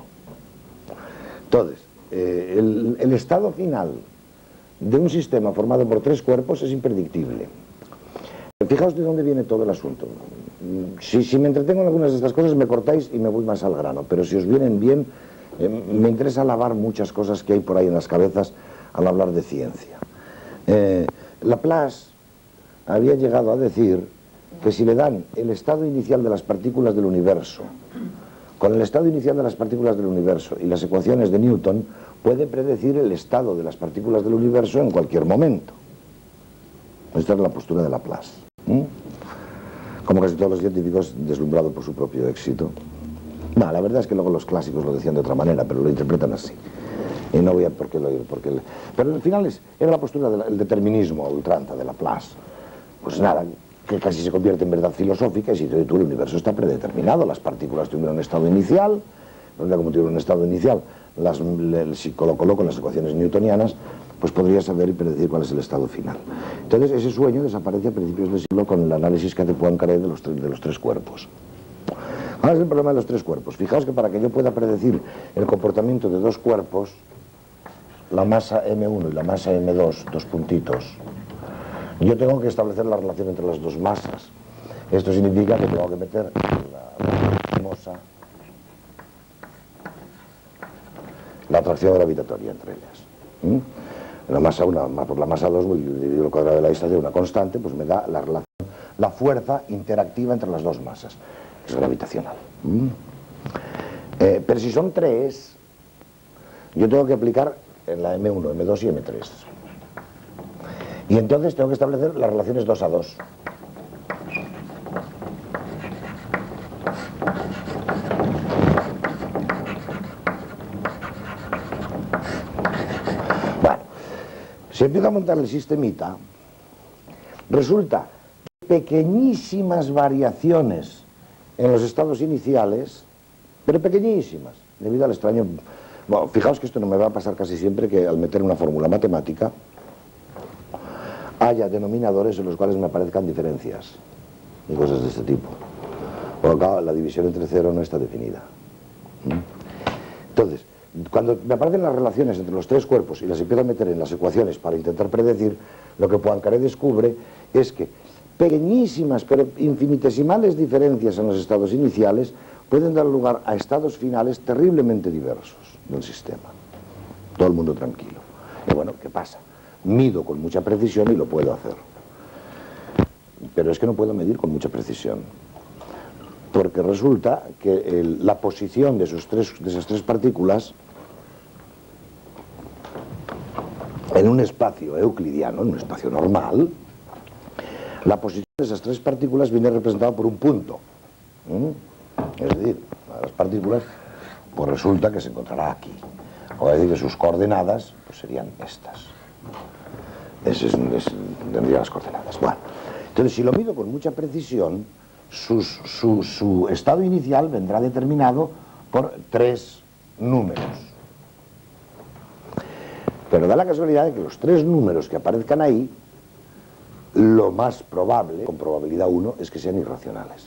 Entonces, el estado final de un sistema formado por tres cuerpos es impredictible. Fijaos de dónde viene todo el asunto. Si me entretengo en algunas de estas cosas me cortáis y me voy más al grano, pero si os vienen bien, me interesa lavar muchas cosas que hay por ahí en las cabezas al hablar de ciencia. Laplace había llegado a decir que si le dan el estado inicial de las partículas del universo con el estado inicial de las partículas del universo y las ecuaciones de Newton, puede predecir el estado de las partículas del universo en cualquier momento. Esta es la postura de Laplace. Como casi todos los científicos, deslumbrados por su propio éxito. No, la verdad es que luego los clásicos lo decían de otra manera, pero lo interpretan así. Y no voy a por qué lo... Pero al final era la postura del determinismo a ultranza de Laplace. Pues nada, que casi se convierte en verdad filosófica, y si tú, el universo está predeterminado, las partículas tuvieron un estado inicial, como tuvieron un estado inicial, si coloco con las ecuaciones newtonianas, pues podría saber y predecir cuál es el estado final. Entonces ese sueño desaparece a principios del siglo con el análisis que hace Poincaré de los tres cuerpos. Ahora es el problema de los tres cuerpos. Fijaos que para que yo pueda predecir el comportamiento de dos cuerpos, la masa M1 y la masa M2, dos puntitos, yo tengo que establecer la relación entre las dos masas. Esto significa que tengo que meter la atracción gravitatoria entre ellas. La masa 1 por la masa 2, voy dividir el cuadrado de la distancia de una constante, pues me da la relación, la fuerza interactiva entre las dos masas. Es gravitacional. Pero si son tres, yo tengo que aplicar en la M1, M2 y M3. Y entonces tengo que establecer las relaciones 2 a 2. se empieza a montar el sistemita, resulta que pequeñísimas variaciones en los estados iniciales, pero pequeñísimas, debido al extraño... Bueno, fijaos que esto no me va a pasar casi siempre, que al meter una fórmula matemática haya denominadores en los cuales me aparezcan diferencias y cosas de este tipo. Por acá la división entre cero no está definida. Entonces, cuando me aparecen las relaciones entre los tres cuerpos y las empiezo a meter en las ecuaciones para intentar predecir, lo que Poincaré descubre es que pequeñísimas pero infinitesimales diferencias en los estados iniciales pueden dar lugar a estados finales terriblemente diversos del sistema. Todo el mundo tranquilo. Y bueno, ¿qué pasa? Mido con mucha precisión y lo puedo hacer. Pero es que no puedo medir con mucha precisión. Porque resulta que la posición de esas tres partículas en un espacio euclidiano, en un espacio normal, la posición de esas tres partículas viene representada por un punto. Es decir, las partículas, pues resulta que se encontrará aquí. O es decir, que sus coordenadas pues serían estas. Tendría las coordenadas. Bueno, entonces si lo mido con mucha precisión, su estado inicial vendrá determinado por tres números. Pero da la casualidad de que los tres números que aparezcan ahí, lo más probable, con probabilidad 1, es que sean irracionales.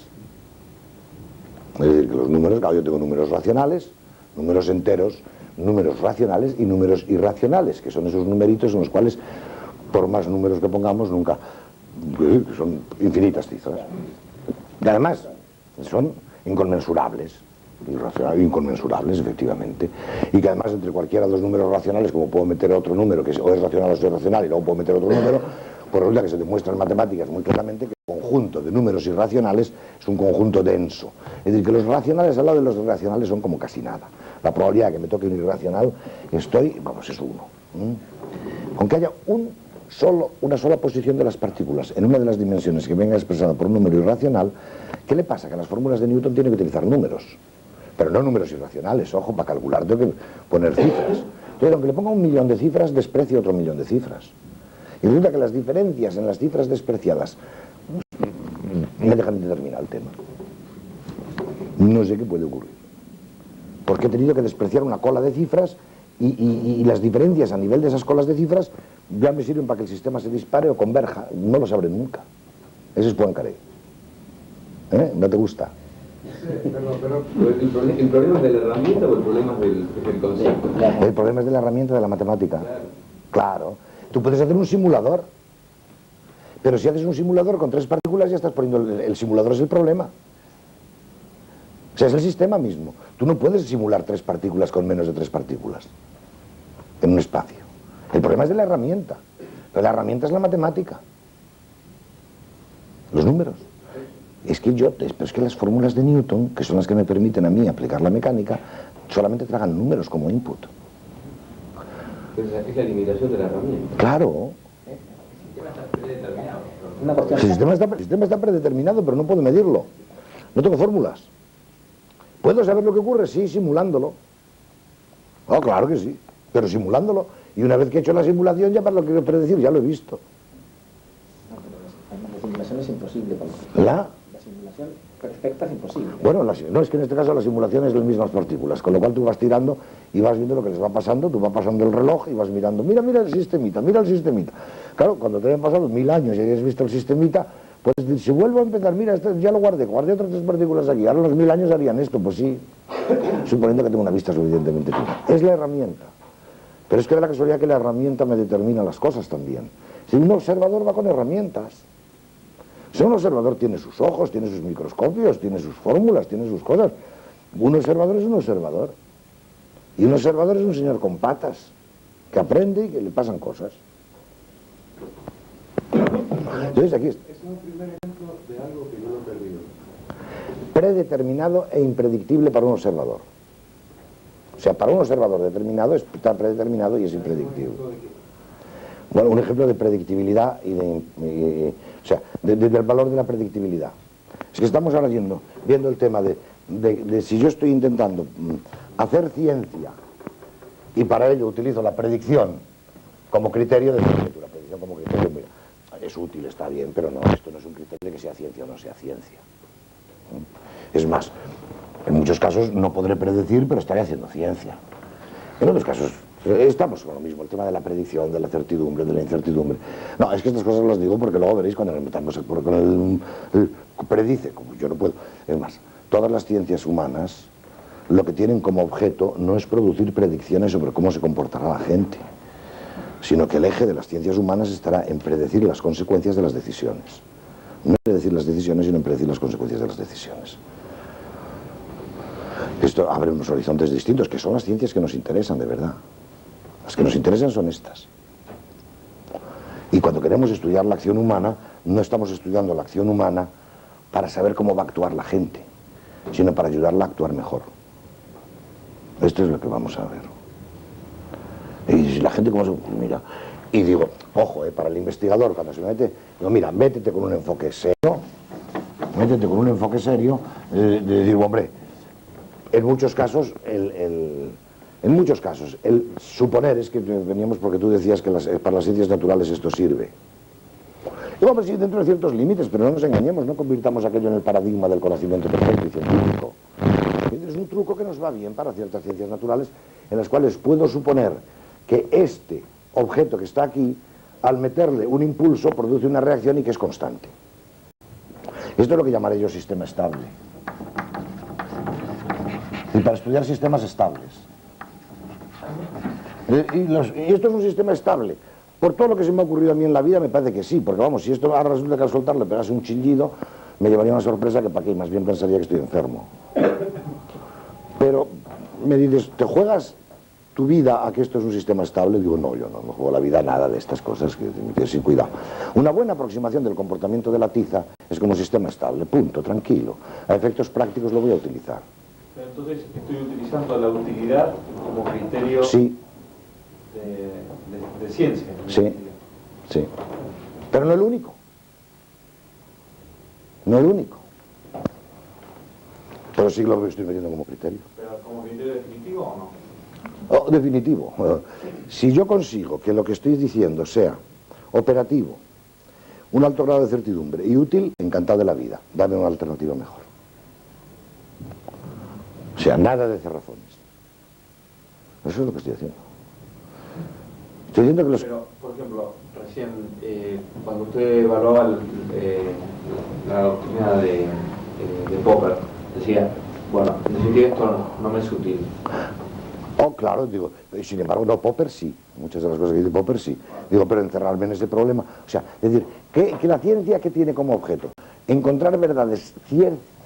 Es decir, que los números, claro, yo tengo números racionales, números enteros, números racionales y números irracionales, que son esos numeritos en los cuales, por más números que pongamos, nunca... son infinitas cifras. Y además, son inconmensurables, inconmensurables, efectivamente, y que además entre cualquiera de los números racionales, como puedo meter otro número que o es racional o es irracional, y luego puedo meter otro número, pues resulta que se demuestra en matemáticas muy claramente que el conjunto de números irracionales es un conjunto denso. Es decir, que los racionales al lado de los irracionales son como casi nada. La probabilidad de que me toque un irracional, es 1. Con que haya una sola posición de las partículas en una de las dimensiones que venga expresada por un número irracional, ¿qué le pasa? Que en las fórmulas de Newton tiene que utilizar números, pero no números irracionales. Ojo, para calcular tengo que poner cifras. Entonces, aunque le ponga 1.000.000 de cifras, desprecio otro 1.000.000 de cifras. Y resulta que las diferencias en las cifras despreciadas me dejan de determinar el tema. No sé qué puede ocurrir. Porque he tenido que despreciar una cola de cifras y las diferencias a nivel de esas colas de cifras ya me sirven para que el sistema se dispare o converja. No lo sabré nunca. Ese es Poincaré. ¿No te gusta? Sí, pero ¿el problema es de la herramienta o el problema es del concepto? El problema es de la herramienta de la matemática. Claro. Tú puedes hacer un simulador, pero si haces un simulador con tres partículas ya estás poniendo... El simulador es el problema. O sea, es el sistema mismo. Tú no puedes simular tres partículas con menos de tres partículas en un espacio. El problema es de la herramienta. Pero la herramienta es la matemática. Los números. Pero es que las fórmulas de Newton, que son las que me permiten a mí aplicar la mecánica, solamente tragan números como input. Es la limitación de la herramienta. Claro. El sistema está predeterminado, pero no puedo medirlo. No tengo fórmulas. ¿Puedo saber lo que ocurre? Sí, simulándolo. Oh, claro que sí, pero simulándolo. Y una vez que he hecho la simulación, ya para lo que quiero predecir, ya lo he visto. La simulación es imposible. La simulación perfecta es imposible. Bueno, no, es que en este caso la simulación es las mismas partículas, con lo cual tú vas tirando y vas viendo lo que les va pasando, tú vas pasando el reloj y vas mirando, mira el sistemita, mira el sistemita. Claro, cuando te hayan pasado 1000 años y hayas visto el sistemita, pues si vuelvo a empezar, mira, este ya lo guardé otras 3 partículas aquí, ahora los 1000 años harían esto, pues sí, suponiendo que tengo una vista suficientemente fina. Es la herramienta. Pero es que da la casualidad que la herramienta me determina las cosas también. Si un observador va con herramientas, si un observador tiene sus ojos, tiene sus microscopios, tiene sus fórmulas, tiene sus cosas. Un observador es un observador. Y un observador es un señor con patas, que aprende y que le pasan cosas. Entonces aquí está. Es un primer ejemplo de algo que yo no he perdido. Predeterminado e impredictible para un observador. O sea, para un observador determinado está predeterminado y es impredictible. Bueno, un ejemplo de predictibilidad o sea, del valor de la predictibilidad. Es que estamos ahora viendo el tema de si yo estoy intentando hacer ciencia y para ello utilizo la predicción como criterio de decir que la predicción como criterio, mira, es útil, está bien, pero no, esto no es un criterio de que sea ciencia o no sea ciencia. Es más, en muchos casos no podré predecir, pero estaré haciendo ciencia. En otros casos estamos con lo mismo, el tema de la predicción, de la certidumbre, de la incertidumbre. No, es que estas cosas las digo porque luego veréis cuando nos metamos con el predice, como yo no puedo. Es más, todas las ciencias humanas lo que tienen como objeto no es producir predicciones sobre cómo se comportará la gente, sino que el eje de las ciencias humanas estará en predecir las consecuencias de las decisiones. No en predecir las decisiones, sino en predecir las consecuencias de las decisiones. Esto abre unos horizontes distintos, que son las ciencias que nos interesan de verdad. Las que nos interesan son estas. Y cuando queremos estudiar la acción humana, no estamos estudiando la acción humana para saber cómo va a actuar la gente, sino para ayudarla a actuar mejor. Esto es lo que vamos a ver. Y si la gente como se mira, y digo, ojo, para el investigador cuando se mete, digo, mira, métete con un enfoque serio, digo, hombre, en muchos casos, el suponer es que veníamos porque tú decías que para las ciencias naturales esto sirve. Y bueno, pues sí, dentro de ciertos límites, pero no nos engañemos, no convirtamos aquello en el paradigma del conocimiento perfecto y científico. Es un truco que nos va bien para ciertas ciencias naturales, en las cuales puedo suponer que este objeto que está aquí, al meterle un impulso, produce una reacción y que es constante. Esto es lo que llamaré yo sistema estable. Y para estudiar sistemas estables. Y esto es un sistema estable. Por todo lo que se me ha ocurrido a mí en la vida, me parece que sí, porque vamos, si esto ahora resulta que al soltarle pegase un chillido, me llevaría una sorpresa que para qué, más bien pensaría que estoy enfermo. Pero me dices, ¿te juegas tu vida a que esto es un sistema estable? Digo, no, yo no juego la vida a nada de estas cosas, que me tienes sin cuidado. Una buena aproximación del comportamiento de la tiza es como un sistema estable, punto, tranquilo. A efectos prácticos lo voy a utilizar. Pero entonces estoy utilizando la utilidad como criterio Sí. de ciencia. Sí, sí. Pero no el único. No el único. Pero sí lo estoy metiendo como criterio. ¿Pero como criterio definitivo o no? Oh, definitivo. Si yo consigo que lo que estoy diciendo sea operativo, un alto grado de certidumbre y útil, encantado de la vida. Dame una alternativa mejor. O sea, nada de cerrazones. Eso es lo que estoy haciendo. Estoy diciendo que los... Pero, por ejemplo, recién, cuando usted evaluaba la doctrina de Popper, decía, bueno, en definitiva esto no me es útil. Oh, claro, digo, sin embargo, no, Popper sí. Muchas de las cosas que dice Popper sí. Digo, pero encerrarme en ese problema. O sea, es decir, que la ciencia, ¿qué tiene como objeto? Encontrar verdades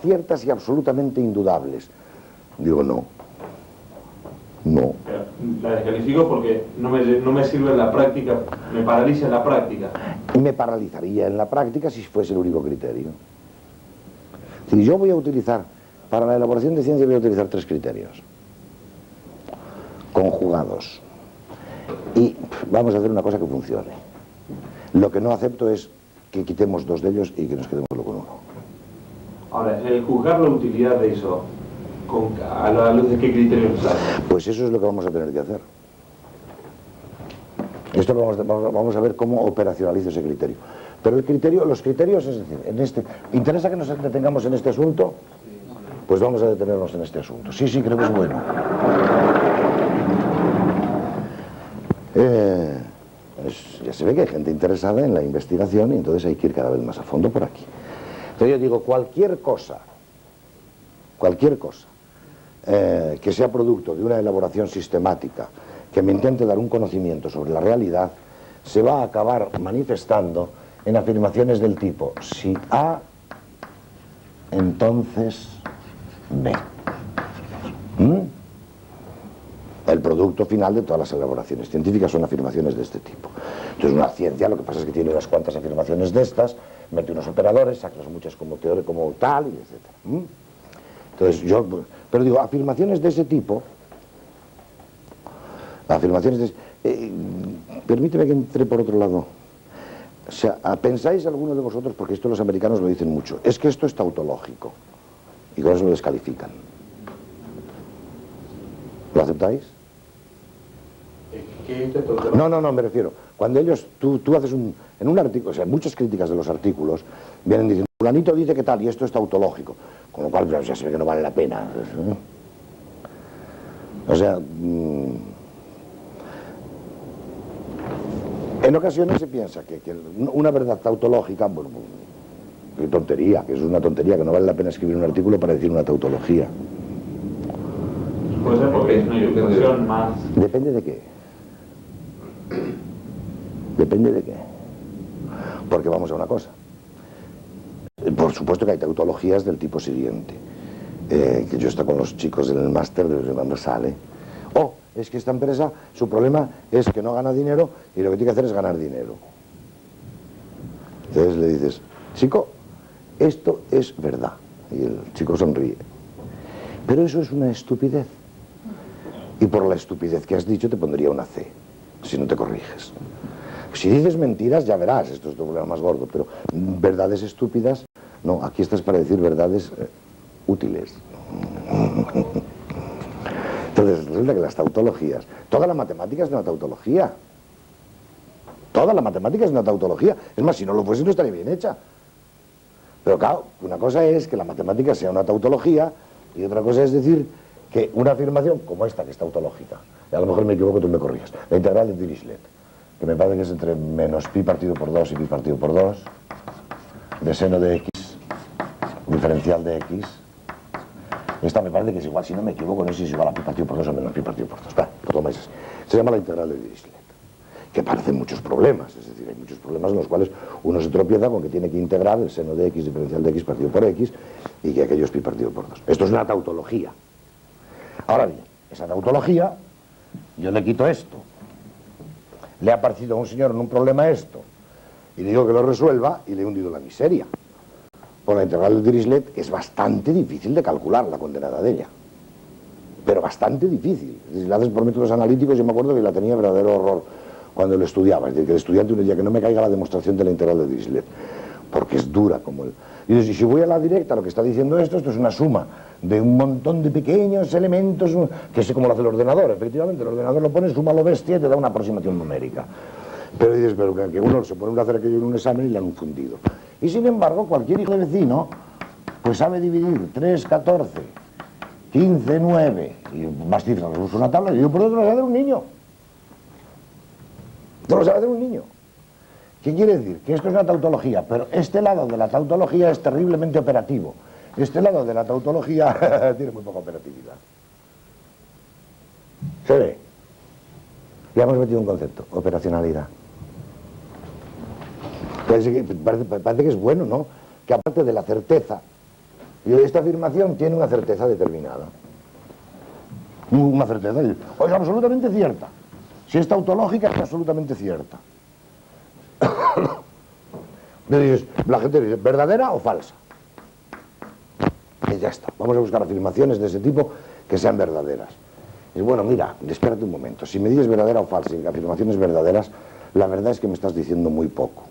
ciertas y absolutamente indudables. Digo, no. No. Pero la descalifico porque no me sirve en la práctica, me paraliza en la práctica. Y me paralizaría en la práctica si fuese el único criterio. Si yo voy a utilizar, para la elaboración de ciencia voy a utilizar 3 criterios. Conjugados. Y vamos a hacer una cosa que funcione. Lo que no acepto es que quitemos 2 de ellos y que nos quedemos solo con uno. Ahora, el juzgar la utilidad de eso, ¿a la luz de qué criterios está? Pues eso es lo que vamos a tener que hacer. Esto vamos a ver cómo operacionalizo ese criterio. Pero los criterios, es decir, ¿interesa que nos detengamos en este asunto? Pues vamos a detenernos en este asunto. Sí, creo que es bueno. Ya se ve que hay gente interesada en la investigación y entonces hay que ir cada vez más a fondo por aquí. Entonces yo digo, cualquier cosa que sea producto de una elaboración sistemática, que me intente dar un conocimiento sobre la realidad, se va a acabar manifestando en afirmaciones del tipo, si A, entonces B. El producto final de todas las elaboraciones científicas son afirmaciones de este tipo. Entonces una ciencia lo que pasa es que tiene unas cuantas afirmaciones de estas, mete unos operadores, sacas muchas como teoría, como tal, y etc. Entonces pero digo, afirmaciones de ese tipo, permíteme que entre por otro lado. O sea, pensáis alguno de vosotros, porque esto los americanos lo dicen mucho, es que esto es tautológico, y con eso lo descalifican. ¿Lo aceptáis? ¿Qué es esto? No, me refiero. Cuando ellos, tú haces en un artículo, o sea, muchas críticas de los artículos vienen diciendo, fulanito dice que tal, y esto es tautológico, con lo cual pues, ya se ve que no vale la pena. O sea, en ocasiones se piensa que una verdad tautológica, bueno, qué tontería, que es una tontería, que no vale la pena escribir un artículo para decir una tautología. Puede ser porque es una ilustración más... ¿Depende de qué? ¿Depende de qué? Porque vamos a una cosa. Por supuesto que hay tautologías del tipo siguiente. Que yo estoy con los chicos en el máster de cuando sale. Es que esta empresa, su problema es que no gana dinero y lo que tiene que hacer es ganar dinero. Entonces le dices, chico, esto es verdad. Y el chico sonríe. Pero eso es una estupidez. Y por la estupidez que has dicho te pondría una C, si no te corriges. Si dices mentiras ya verás, esto es tu problema más gordo, pero verdades estúpidas, no, aquí estás para decir verdades útiles. Entonces resulta que las tautologías, toda la matemática es una tautología. Toda la matemática es una tautología. Es más, si no lo fuese no estaría bien hecha. Pero claro, una cosa es que la matemática sea una tautología y otra cosa es decir que una afirmación como esta, que es tautológica, y a lo mejor me equivoco, tú me corriges, la integral de Dirichlet, que me parece que es entre menos pi partido por 2 y pi partido por 2, de seno de x, diferencial de x. Esta me parece que es igual, si no me equivoco, no sé si es igual a pi partido por 2 o menos pi partido por 2. Lo tomáis así. Se llama la integral de Dirichlet, que parecen muchos problemas, es decir, hay muchos problemas en los cuales uno se tropieza con que tiene que integrar el seno de x diferencial de x partido por x y que aquello es pi partido por 2. Esto es una tautología. Ahora bien, esa tautología, yo le quito esto. Le ha parecido a un señor en un problema esto y le digo que lo resuelva y le he hundido la miseria. Por la integral de Dirichlet es bastante difícil de calcular la condenada de ella. Pero bastante difícil. Si la haces por métodos analíticos, yo me acuerdo que la tenía verdadero horror cuando lo estudiaba. Es decir, que el estudiante uno decía que no me caiga la demostración de la integral de Dirichlet, porque es dura como el... Y si voy a la directa, lo que está diciendo esto es una suma de un montón de pequeños elementos, que es como lo hace el ordenador. Efectivamente, el ordenador lo pone, suma lo bestia y te da una aproximación numérica. Pero dices, pero que uno se pone a hacer aquello en un examen y le han fundido. Y sin embargo, cualquier hijo de vecino, pues sabe dividir 3, 14, 15, 9, y más cifras, usa una tabla, y yo por otro lo sabe hacer un niño. No lo sabe hacer un niño. ¿Qué quiere decir? Que esto es una tautología, pero este lado de la tautología es terriblemente operativo. Este lado de la tautología tiene muy poca operatividad. ¿Se ve? Ya hemos metido un concepto, operacionalidad. Parece que es bueno, ¿no? Que aparte de la certeza, esta afirmación tiene una certeza determinada. Una certeza, es absolutamente cierta. Si es tautológica, es absolutamente cierta. La gente dice, ¿verdadera o falsa? Y ya está. Vamos a buscar afirmaciones de ese tipo que sean verdaderas. Y bueno, mira, espérate un momento. Si me dices verdadera o falsa y afirmaciones verdaderas, la verdad es que me estás diciendo muy poco.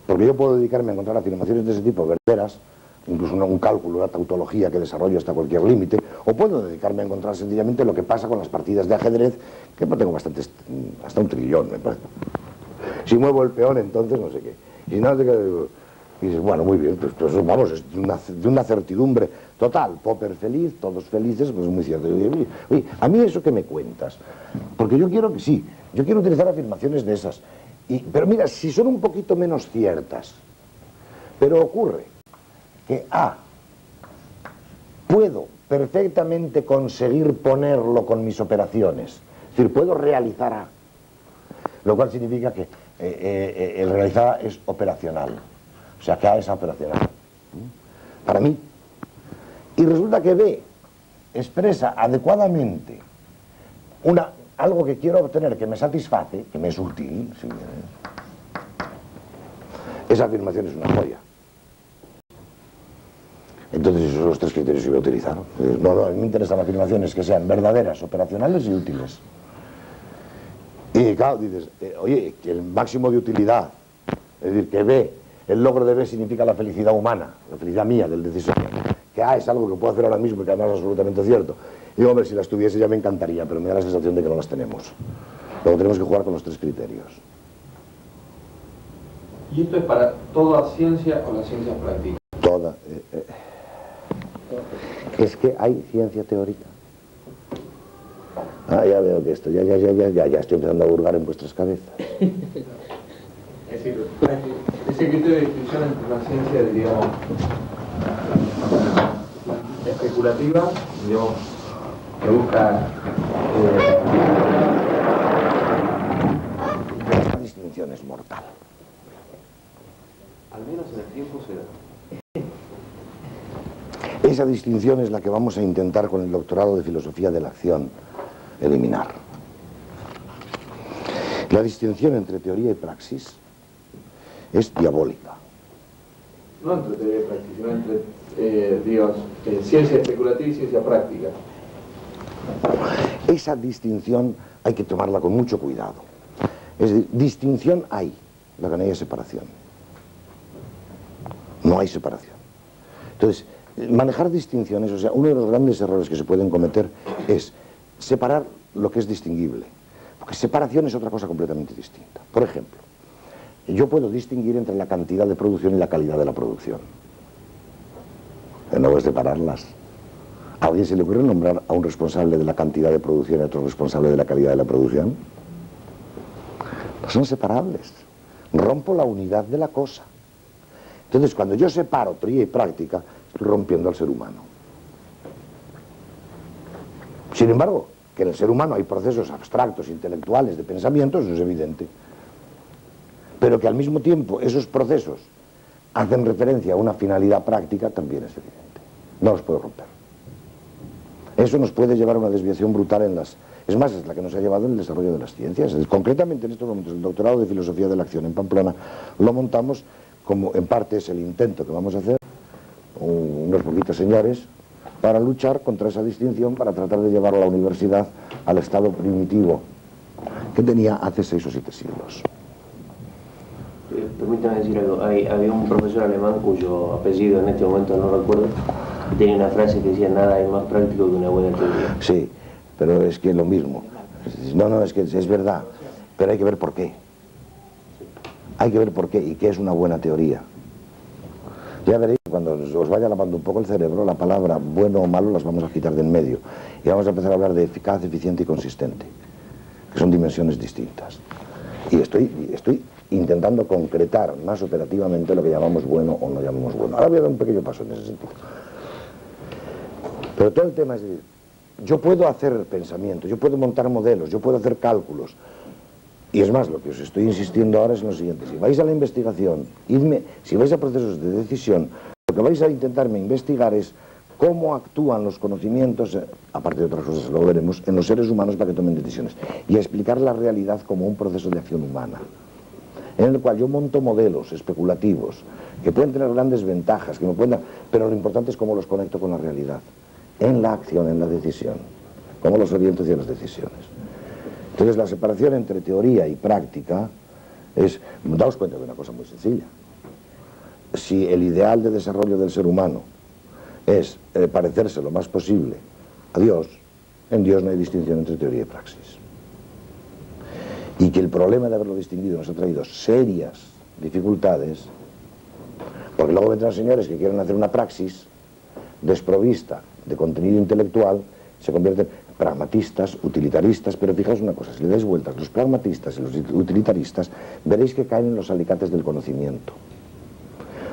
Porque yo puedo dedicarme a encontrar afirmaciones de ese tipo verdaderas, incluso un cálculo, una tautología que desarrollo hasta cualquier límite, o puedo dedicarme a encontrar sencillamente lo que pasa con las partidas de ajedrez, que tengo bastantes, hasta un trillón, me parece. Si muevo el peón, entonces no sé qué. Y no, y dices, bueno, muy bien, pues vamos, es de una certidumbre total. Popper feliz, todos felices, pues muy cierto. Oye, a mí eso que me cuentas, porque yo quiero que sí, yo quiero utilizar afirmaciones de esas. Pero mira, si son un poquito menos ciertas, pero ocurre que puedo perfectamente conseguir ponerlo con mis operaciones, es decir, puedo realizar A, lo cual significa que el realizar A es operacional, o sea que A es operacional, para mí. Y resulta que B expresa adecuadamente algo que quiero obtener, que me satisface, que me es útil, ¿sí? Esa afirmación es una joya. Entonces esos son los tres criterios que voy a utilizar. No, a mí me interesan afirmaciones que sean verdaderas, operacionales y útiles. Y claro, dices, oye, que el máximo de utilidad, es decir, que B, el logro de B significa la felicidad humana, la felicidad mía, del decisor. Que A es algo que puedo hacer ahora mismo y que además es absolutamente cierto. Y digo, hombre, si las tuviese ya me encantaría, pero me da la sensación de que no las tenemos. Luego tenemos que jugar con los tres criterios. ¿Y esto es para toda ciencia o la ciencia práctica? Toda. Es que hay ciencia teórica. Ah, ya veo que esto, ya estoy empezando a hurgar en vuestras cabezas. Es decir, ese criterio de distinción entre una ciencia, digamos, especulativa, digamos, que busca... La distinción es mortal. Al menos en el tiempo se da. Esa distinción es la que vamos a intentar con el doctorado de Filosofía de la Acción eliminar. La distinción entre teoría y praxis es diabólica. No entre teoría y práctica, sino entre, digamos, ciencia especulativa y ciencia práctica. Esa distinción hay que tomarla con mucho cuidado. Es decir, distinción hay, lo que no hay es separación. No hay separación. Entonces, manejar distinciones, o sea, uno de los grandes errores que se pueden cometer es separar lo que es distinguible. Porque separación es otra cosa completamente distinta. Por ejemplo, yo puedo distinguir entre la cantidad de producción y la calidad de la producción. No voy a separarlas. ¿A alguien se le ocurre nombrar a un responsable de la cantidad de producción y a otro responsable de la calidad de la producción? No son separables. Rompo la unidad de la cosa. Entonces, cuando yo separo teoría y práctica, estoy rompiendo al ser humano. Sin embargo, que en el ser humano hay procesos abstractos, intelectuales, de pensamiento, eso es evidente. Pero que al mismo tiempo esos procesos hacen referencia a una finalidad práctica, también es evidente. No los puedo romper. Eso nos puede llevar a una desviación brutal en las... Es más, es la que nos ha llevado en el desarrollo de las ciencias. Concretamente en estos momentos, el doctorado de Filosofía de la Acción en Pamplona lo montamos como en parte es el intento que vamos a hacer, unos poquitos señores, para luchar contra esa distinción, para tratar de llevar a la universidad al estado primitivo que tenía hace 6 o 7 siglos. Permítame decir algo, había un profesor alemán cuyo apellido en este momento no recuerdo, y tenía una frase que decía: nada es más práctico que una buena teoría. Sí, pero es que es lo mismo. No, es que es verdad, pero hay que ver por qué. Hay que ver por qué y qué es una buena teoría. Ya veréis, cuando os vaya lavando un poco el cerebro, la palabra bueno o malo las vamos a quitar de en medio. Y vamos a empezar a hablar de eficaz, eficiente y consistente, que son dimensiones distintas. Y estoy intentando concretar más operativamente lo que llamamos bueno o no llamamos bueno. Ahora voy a dar un pequeño paso en ese sentido. Pero todo el tema es decir, yo puedo hacer pensamiento, yo puedo montar modelos, yo puedo hacer cálculos. Y es más, lo que os estoy insistiendo ahora es en lo siguiente: si vais a la investigación, si vais a procesos de decisión, lo que vais a intentarme investigar es cómo actúan los conocimientos, aparte de otras cosas, lo veremos, en los seres humanos para que tomen decisiones. Y a explicar la realidad como un proceso de acción humana, en el cual yo monto modelos especulativos, que pueden tener grandes ventajas, pero lo importante es cómo los conecto con la realidad, en la acción, en la decisión, cómo los oriento hacia las decisiones. Entonces la separación entre teoría y práctica es, daos cuenta de una cosa muy sencilla. Si el ideal de desarrollo del ser humano es parecerse lo más posible a Dios, en Dios no hay distinción entre teoría y praxis. Y que el problema de haberlo distinguido nos ha traído serias dificultades, porque luego vendrán señores que quieren hacer una praxis desprovista de contenido intelectual, se convierten pragmatistas, utilitaristas, pero fijaos una cosa, si le dais vueltas, los pragmatistas y los utilitaristas, veréis que caen en los alicates del conocimiento.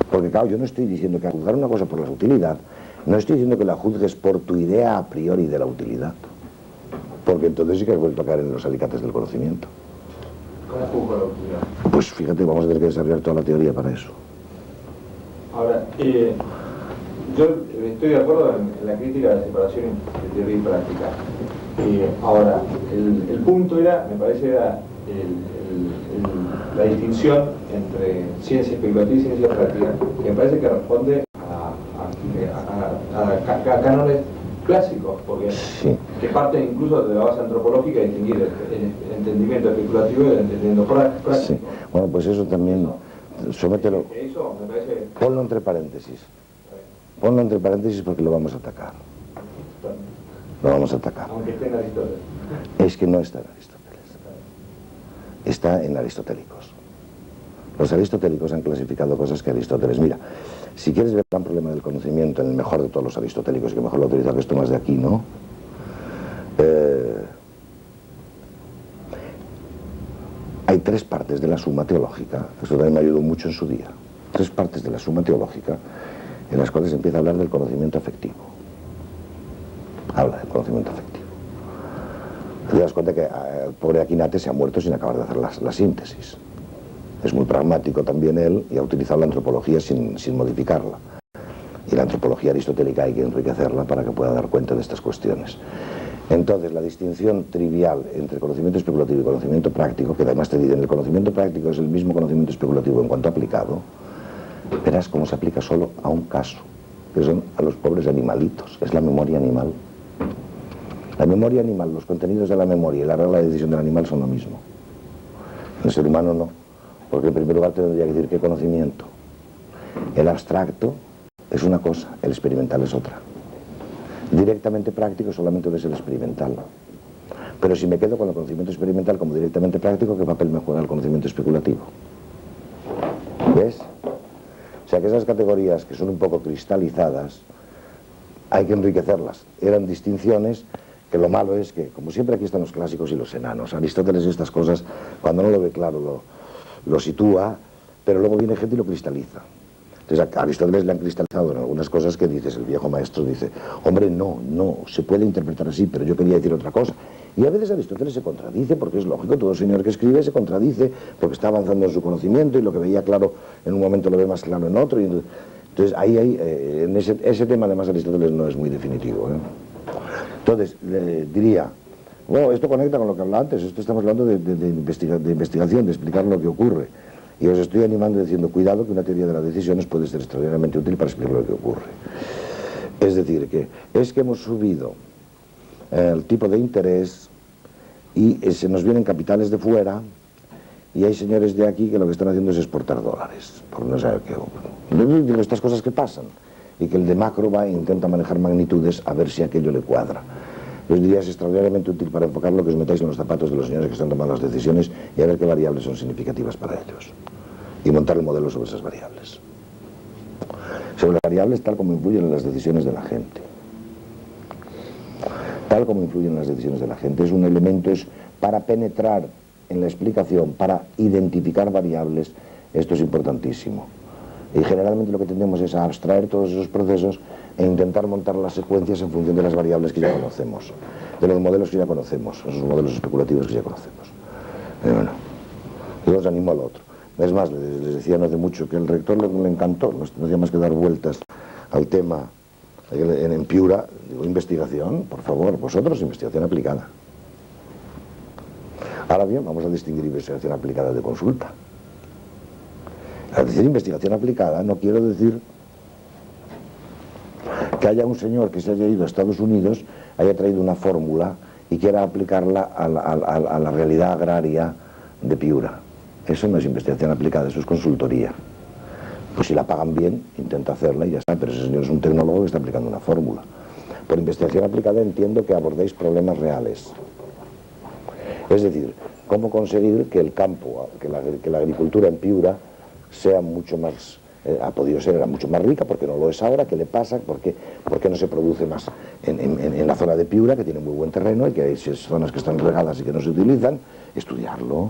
Porque claro, yo no estoy diciendo que al juzgar una cosa por la utilidad, no estoy diciendo que la juzgues por tu idea a priori de la utilidad, porque entonces sí que has vuelto a caer en los alicates del conocimiento. ¿Cómo juzgo la utilidad? Pues fíjate, vamos a tener que desarrollar toda la teoría para eso. Ahora, yo estoy de acuerdo en la crítica de la separación entre teoría y práctica. Ahora, el punto era, me parece, era la distinción entre ciencia especulativa y ciencia práctica, que me parece que responde a cánones clásicos, porque Sí. que parten incluso de la base antropológica de distinguir el entendimiento especulativo y el entendimiento práctico. Sí. Bueno, pues eso también, somételo, Eso me parece... ponlo entre paréntesis. Ponlo entre paréntesis porque lo vamos a atacar. Lo vamos a atacar. Aunque esté en Aristóteles. Es que no está en Aristóteles. está en aristotélicos. Los aristotélicos han clasificado cosas que Aristóteles... Mira, si quieres ver el gran problema del conocimiento en el mejor de todos los aristotélicos, que mejor lo utiliza que esto más de aquí, ¿no? Hay 3 partes de la suma teológica, eso también me ayudó mucho en su día, 3 partes de la suma teológica en las cuales empieza a hablar del conocimiento afectivo. Habla del conocimiento afectivo. Te das cuenta que el pobre Aquinate se ha muerto sin acabar de hacer la síntesis. Es muy pragmático también él y ha utilizado la antropología sin modificarla. Y la antropología aristotélica hay que enriquecerla para que pueda dar cuenta de estas cuestiones. Entonces, la distinción trivial entre conocimiento especulativo y conocimiento práctico, que además te dicen el conocimiento práctico es el mismo conocimiento especulativo en cuanto aplicado, verás cómo se aplica solo a un caso, que son a los pobres animalitos, es la memoria animal. La memoria animal, los contenidos de la memoria y la regla de decisión del animal son lo mismo. En el ser humano no, porque en primer lugar tendría que decir qué conocimiento. El abstracto es una cosa, el experimental es otra. Directamente práctico solamente es el experimental. Pero si me quedo con el conocimiento experimental como directamente práctico, ¿qué papel me juega el conocimiento especulativo? ¿Ves? O sea que esas categorías que son un poco cristalizadas, hay que enriquecerlas. Eran distinciones que lo malo es que, como siempre aquí están los clásicos y los enanos, Aristóteles y estas cosas, cuando no lo ve claro lo sitúa, pero luego viene gente y lo cristaliza. Entonces a Aristóteles le han cristalizado en algunas cosas que dices, el viejo maestro dice, hombre, no, se puede interpretar así, pero yo quería decir otra cosa. Y a veces Aristóteles se contradice, porque es lógico, todo señor que escribe se contradice, porque está avanzando en su conocimiento y lo que veía claro en un momento lo ve más claro en otro. Y entonces ahí en ese tema además Aristóteles no es muy definitivo, ¿eh? Entonces, diría, bueno, esto conecta con lo que hablaba antes, esto estamos hablando de investigación, de explicar lo que ocurre. Y os estoy animando diciendo, cuidado que una teoría de las decisiones puede ser extraordinariamente útil para explicar lo que ocurre. Es decir, que hemos subido el tipo de interés y se nos vienen capitales de fuera y hay señores de aquí que lo que están haciendo es exportar dólares, por no saber qué. Digo, estas cosas que pasan y que el de macro va e intenta manejar magnitudes a ver si aquello le cuadra. Os diría es extraordinariamente útil para enfocar lo que os metáis en los zapatos de los señores que están tomando las decisiones y a ver qué variables son significativas para ellos y montar el modelo sobre esas variables. Sobre las variables tal como influyen en las decisiones de la gente. Tal como influyen en las decisiones de la gente. Es un elemento, es para penetrar en la explicación, para identificar variables, esto es importantísimo. Y generalmente lo que tendemos es a abstraer todos esos procesos e intentar montar las secuencias en función de las variables que ya conocemos, de los modelos que ya conocemos, esos modelos especulativos que ya conocemos. Bueno, yo os animo al otro. Es más, les decía no hace mucho que el rector le encantó, no hacía más que dar vueltas al tema en Piura. Digo, investigación, por favor, vosotros, investigación aplicada. Ahora bien, vamos a distinguir investigación aplicada de consulta. Al decir investigación aplicada no quiero decir que haya un señor que se haya ido a Estados Unidos, haya traído una fórmula y quiera aplicarla a la realidad agraria de Piura. Eso no es investigación aplicada, eso es consultoría. Pues si la pagan bien, intenta hacerla y ya está, pero ese señor es un tecnólogo que está aplicando una fórmula. Por investigación aplicada entiendo que abordéis problemas reales. Es decir, cómo conseguir que el campo, que la agricultura en Piura sea mucho más, ha podido ser, era mucho más rica, porque no lo es ahora, ¿qué le pasa? ¿Por qué no se produce más en la zona de Piura, que tiene muy buen terreno y que hay zonas que están regadas y que no se utilizan? Estudiarlo.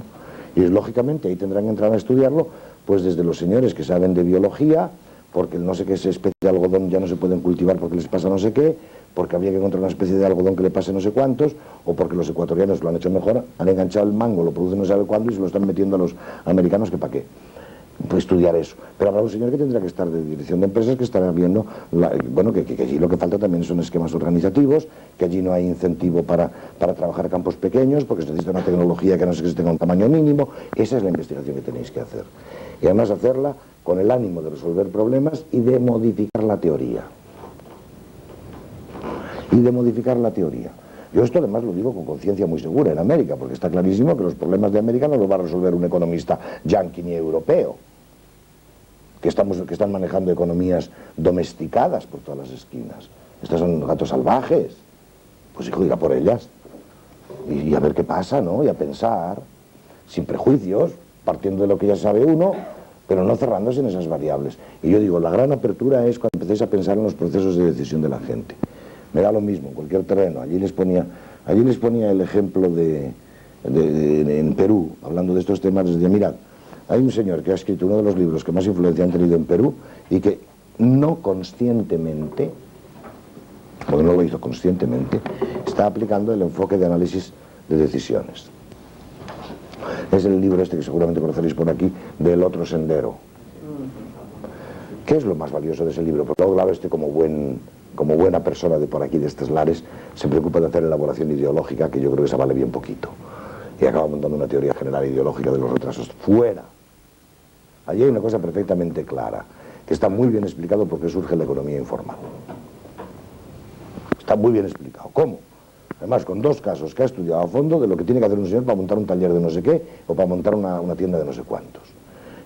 Y lógicamente ahí tendrán que entrar a estudiarlo, pues desde los señores que saben de biología, porque no sé qué especie de algodón ya no se pueden cultivar porque les pasa no sé qué, porque había que encontrar una especie de algodón que le pase no sé cuántos, o porque los ecuatorianos lo han hecho mejor, han enganchado el mango, lo producen no sabe cuándo y se lo están metiendo a los americanos que para qué. Pues estudiar eso. Pero habrá un señor que tendrá que estar de dirección de empresas, que estará viendo, bueno, que allí lo que falta también son esquemas organizativos, que allí no hay incentivo para trabajar campos pequeños, porque se necesita una tecnología que no sé que tenga un tamaño mínimo. Esa es la investigación que tenéis que hacer. Y además hacerla con el ánimo de resolver problemas y de modificar la teoría. Yo esto además lo digo con conciencia muy segura en América, porque está clarísimo que los problemas de América no los va a resolver un economista yanqui ni europeo, que están manejando economías domesticadas por todas las esquinas. Estas son gatos salvajes. Pues hijo, diga por ellas. Y a ver qué pasa, ¿no? Y a pensar. sin prejuicios, partiendo de lo que ya sabe uno, pero no cerrándose en esas variables. Y yo digo, la gran apertura es cuando empecéis a pensar en los procesos de decisión de la gente. Me da lo mismo, en cualquier terreno. Allí les ponía el ejemplo en Perú, hablando de estos temas, les decía, mirad, hay un señor que ha escrito uno de los libros que más influencia han tenido en Perú y que no conscientemente, porque no lo hizo conscientemente, está aplicando el enfoque de análisis de decisiones. Es el libro este que seguramente conoceréis por aquí, del otro sendero. ¿Qué es lo más valioso de ese libro? Porque luego, claro, como buena persona de por aquí, de estos lares, se preocupa de hacer elaboración ideológica, que yo creo que se vale bien poquito. Y acaba montando una teoría general ideológica de los retrasos. ¡Fuera! Allí hay una cosa perfectamente clara, que está muy bien explicado por qué surge la economía informal. Está muy bien explicado. ¿Cómo? Además, con dos casos que ha estudiado a fondo de lo que tiene que hacer un señor para montar un taller de no sé qué o para montar una tienda de no sé cuántos.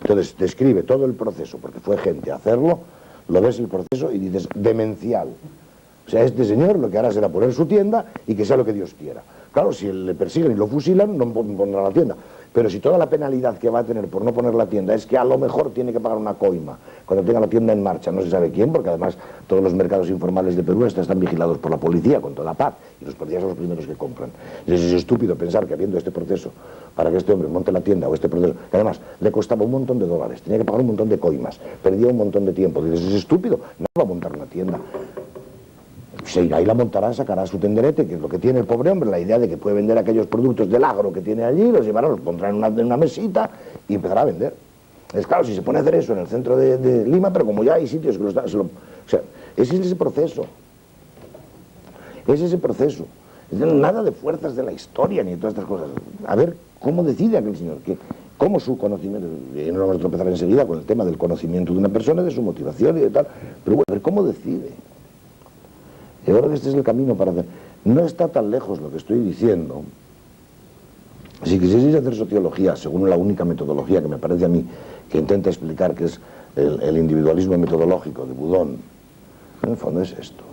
Entonces, describe todo el proceso, porque fue gente a hacerlo, lo ves el proceso y dices, demencial. O sea, este señor lo que hará será poner su tienda y que sea lo que Dios quiera. Claro, si le persiguen y lo fusilan, no pondrá la tienda. Pero si toda la penalidad que va a tener por no poner la tienda es que a lo mejor tiene que pagar una coima cuando tenga la tienda en marcha, no se sabe quién, porque además todos los mercados informales de Perú están vigilados por la policía con toda paz, y los policías son los primeros que compran. Es estúpido pensar que habiendo este proceso para que este hombre monte la tienda o este proceso, que además le costaba un montón de dólares, tenía que pagar un montón de coimas, perdía un montón de tiempo. Dices, es estúpido, no va a montar una tienda. Se irá y la montará, sacará su tenderete, que es lo que tiene el pobre hombre, la idea de que puede vender aquellos productos del agro que tiene allí, los llevará, los pondrá en una mesita y empezará a vender. Es claro, si se pone a hacer eso en el centro de Lima, pero como ya hay sitios que o sea, ese es ese proceso. Es ese proceso. Nada de fuerzas de la historia ni de todas estas cosas. A ver cómo decide aquel señor, cómo su conocimiento, y no vamos a tropezar enseguida con el tema del conocimiento de una persona, de su motivación y de tal, pero bueno, a ver cómo decide. Yo creo que este es el camino para hacer. No está tan lejos lo que estoy diciendo. Si quisieseis hacer sociología, según la única metodología que me parece a mí que intenta explicar, que es el individualismo metodológico de Boudon, en el fondo es esto.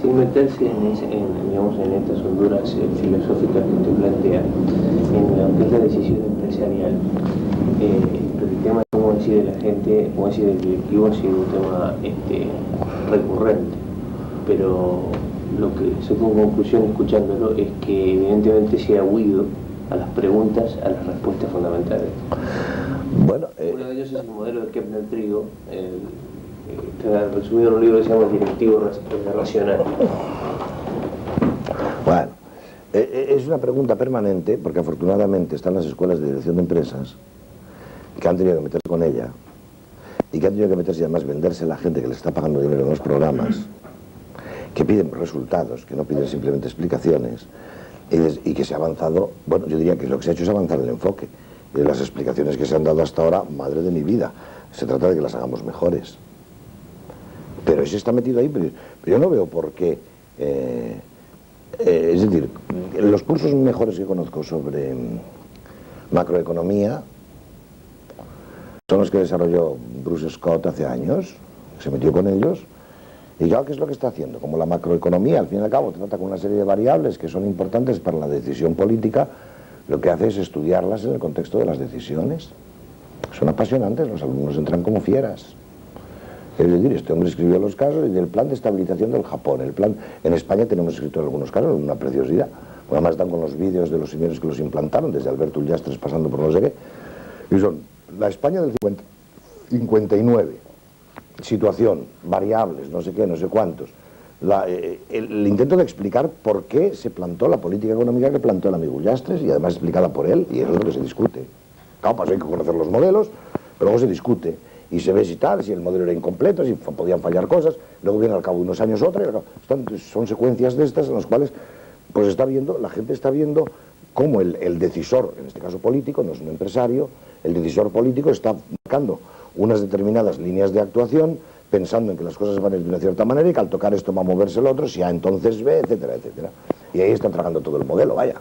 Sin meterse en estas honduras filosóficas que usted plantea, en lo que es la decisión empresarial, el tema de cómo decide la gente, cómo decide el directivo, ha sido un tema recurrente, pero lo que saco en conclusión escuchándolo es que evidentemente se ha huido a las preguntas, a las respuestas fundamentales. Bueno, uno de ellos es el modelo de Kepner-Trigo, está resumido en un libro que se llama El directivo racional. Bueno, es una pregunta permanente, porque afortunadamente están las escuelas de dirección de empresas que han tenido que meterse con ella y que han tenido que meterse y además venderse a la gente que les está pagando dinero en los programas, que piden resultados, que no piden simplemente explicaciones, y que se ha avanzado. Bueno, yo diría que lo que se ha hecho es avanzar el enfoque. Y las explicaciones que se han dado hasta ahora, madre de mi vida, se trata de que las hagamos mejores. Pero ese está metido ahí, pero yo no veo por qué. Es decir, los cursos mejores que conozco sobre macroeconomía son los que desarrolló Bruce Scott hace años, se metió con ellos, y claro, ¿qué es lo que está haciendo? Como la macroeconomía, al fin y al cabo, trata con una serie de variables que son importantes para la decisión política, lo que hace es estudiarlas en el contexto de las decisiones. Son apasionantes, los alumnos entran como fieras. Es decir, este hombre escribió los casos y del plan de estabilización del Japón. El plan, en España tenemos escrito algunos casos, una preciosidad. Además están con los vídeos de los señores que los implantaron, desde Alberto Ullastres pasando por no sé qué. Y son la España del 59, situación, variables, no sé qué, no sé cuántos. El intento de explicar por qué se plantó la política económica que plantó el amigo Ullastres, y además explicada por él, y eso es lo que se discute. Claro, pues hay que conocer los modelos, pero luego se discute. Y se ve si tal, si el modelo era incompleto, si podían fallar cosas, luego viene al cabo de unos años otra, y son secuencias de estas en las cuales pues la gente está viendo cómo el decisor, en este caso político, no es un empresario, el decisor político está marcando unas determinadas líneas de actuación, pensando en que las cosas van a ir de una cierta manera y que al tocar esto va a moverse el otro, si A entonces B, etcétera, etcétera. Y ahí están tragando todo el modelo, vaya.